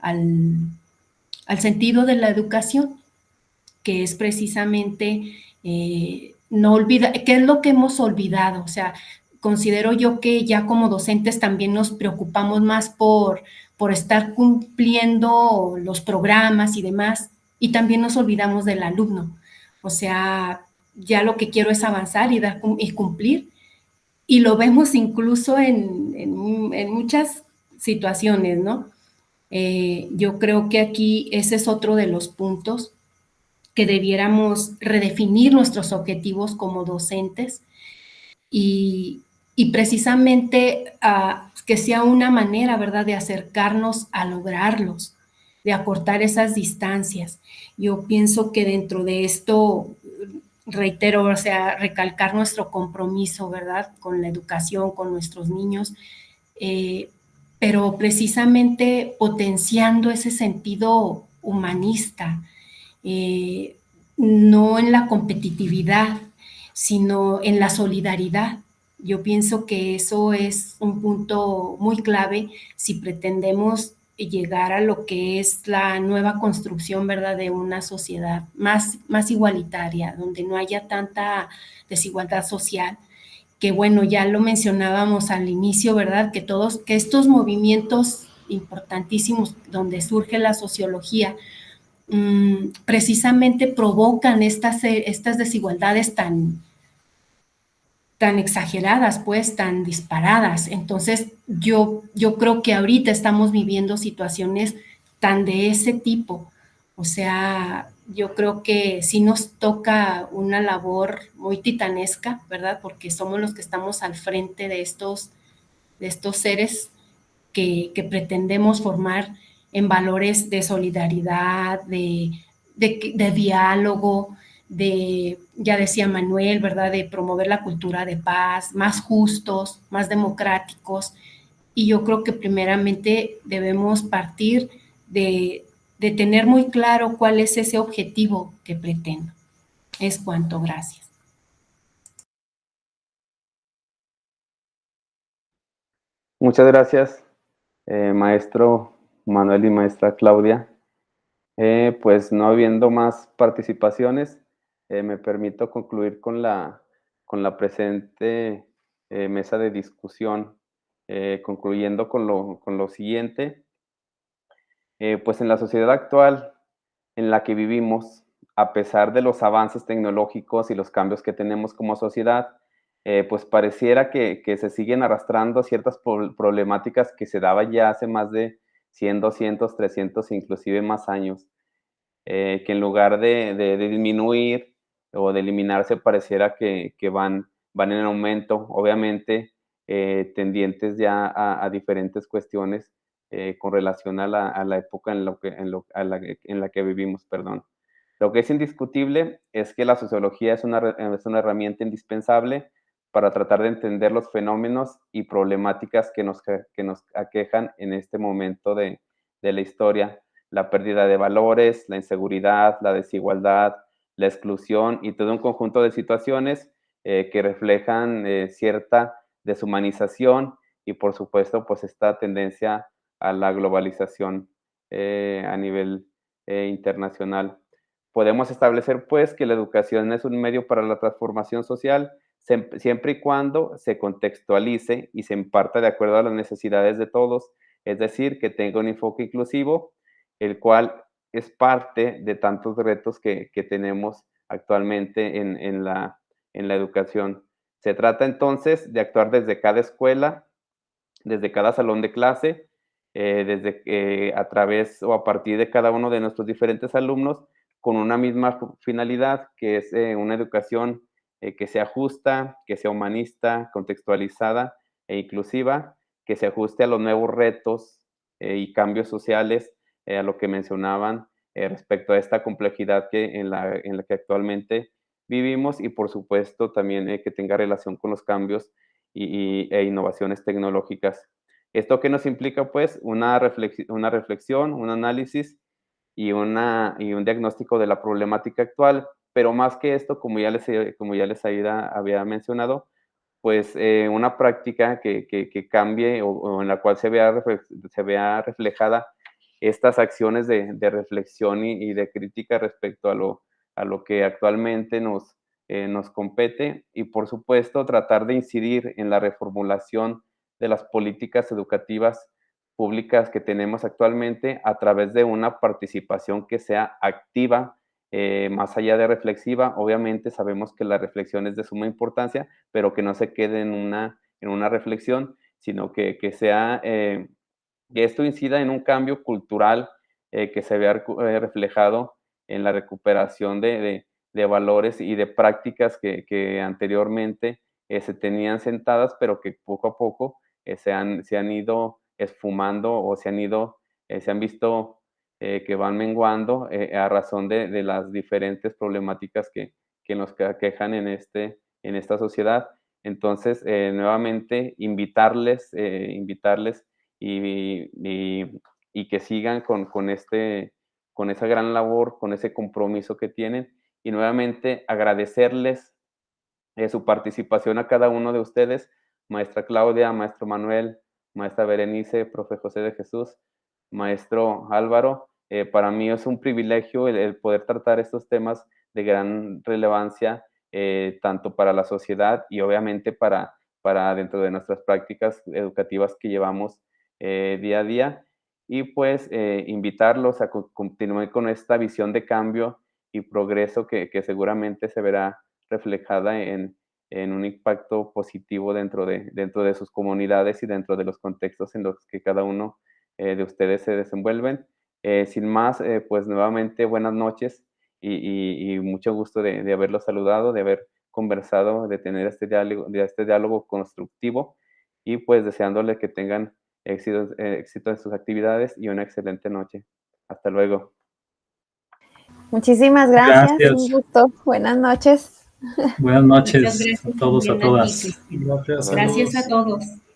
al sentido de la educación, que es precisamente no olvidar, ¿qué es lo que hemos olvidado? O sea, considero yo que ya como docentes también nos preocupamos más por estar cumpliendo los programas y demás, y también nos olvidamos del alumno. O sea, ya lo que quiero es avanzar y cumplir, y lo vemos incluso en muchas situaciones, ¿no? Yo creo que aquí ese es otro de los puntos que debiéramos redefinir nuestros objetivos como docentes y precisamente que sea una manera, ¿verdad?, de acercarnos a lograrlos, de acortar esas distancias. Yo pienso que dentro de esto, reitero, o sea, recalcar nuestro compromiso, ¿verdad?, con la educación, con nuestros niños, pero precisamente potenciando ese sentido humanista, no en la competitividad, sino en la solidaridad. Yo pienso que eso es un punto muy clave si pretendemos llegar a lo que es la nueva construcción, ¿verdad?, de una sociedad más igualitaria, donde no haya tanta desigualdad social, que bueno, ya lo mencionábamos al inicio, ¿verdad?, que estos movimientos importantísimos donde surge la sociología, precisamente provocan estas desigualdades tan exageradas, pues, tan disparadas. Entonces, yo creo que ahorita estamos viviendo situaciones tan de ese tipo. O sea, yo creo que sí nos toca una labor muy titanesca, ¿verdad? Porque somos los que estamos al frente de estos seres que pretendemos formar en valores de solidaridad, de diálogo, ya decía Manuel, ¿verdad?, de promover la cultura de paz, más justos, más democráticos. Y yo creo que primeramente debemos partir de tener muy claro cuál es ese objetivo que pretendo. Es cuanto, gracias. Muchas gracias, maestro Manuel y maestra Claudia. Pues no habiendo más participaciones, me permito concluir con la presente mesa de discusión. concluyendo con lo siguiente, pues en la sociedad actual en la que vivimos, a pesar de los avances tecnológicos y los cambios que tenemos como sociedad, pues pareciera que se siguen arrastrando ciertas problemáticas que se daban ya hace más de 100, 200, 300, inclusive más años, que en lugar de disminuir o de eliminarse, pareciera que van en aumento, obviamente tendientes ya a diferentes cuestiones con relación a la época en la que vivimos, perdón. Lo que es indiscutible es que la sociología es una herramienta indispensable para tratar de entender los fenómenos y problemáticas que nos aquejan en este momento de la historia. La pérdida de valores, la inseguridad, la desigualdad, la exclusión y todo un conjunto de situaciones que reflejan cierta deshumanización y, por supuesto, pues esta tendencia a la globalización a nivel internacional. Podemos establecer, pues, que la educación es un medio para la transformación social siempre y cuando se contextualice y se imparta de acuerdo a las necesidades de todos, es decir, que tenga un enfoque inclusivo, el cual es parte de tantos retos que tenemos actualmente en la educación. Se trata entonces de actuar desde cada escuela, desde cada salón de clase, desde a través o a partir de cada uno de nuestros diferentes alumnos, con una misma finalidad, que es una educación que sea justa, que sea humanista, contextualizada e inclusiva, que se ajuste a los nuevos retos y cambios sociales, a lo que mencionaban respecto a esta complejidad en la que actualmente vivimos y, por supuesto, también que tenga relación con los cambios e innovaciones tecnológicas. ¿Esto qué nos implica? Pues una reflexión, un análisis y un diagnóstico de la problemática actual, pero más que esto, como ya les había mencionado, pues una práctica que cambie o en la cual se vea reflejada estas acciones de reflexión y de crítica respecto a lo que actualmente nos compete y, por supuesto, tratar de incidir en la reformulación de las políticas educativas públicas que tenemos actualmente a través de una participación que sea activa, más allá de reflexiva. Obviamente sabemos que la reflexión es de suma importancia, pero que no se quede en una reflexión, sino que sea, que esto incida en un cambio cultural que se vea reflejado en la recuperación de valores y de prácticas que anteriormente se tenían sentadas, pero que poco a poco se han ido esfumando o se han visto que van menguando a razón de las diferentes problemáticas que nos aquejan en esta sociedad. Entonces, nuevamente, invitarles y que sigan con esa gran labor, con ese compromiso que tienen y nuevamente agradecerles su participación a cada uno de ustedes, maestra Claudia, maestro Manuel, maestra Berenice, profe José de Jesús, maestro Álvaro. Para mí es un privilegio el poder tratar estos temas de gran relevancia, tanto para la sociedad y obviamente para dentro de nuestras prácticas educativas que llevamos día a día. Y pues invitarlos a continuar con esta visión de cambio y progreso que seguramente se verá reflejada en un impacto positivo dentro de sus comunidades y dentro de los contextos en los que cada uno de ustedes se desenvuelven. Sin más, pues nuevamente buenas noches y mucho gusto de haberlos saludado, de haber conversado, de tener este diálogo constructivo y pues deseándole que tengan éxito en sus actividades y una excelente noche. Hasta luego. Muchísimas gracias. Gracias. Un gusto. Buenas noches. Buenas noches Muchas gracias a todos, a también a ti, todas. Cristina. Gracias. Gracias a todos.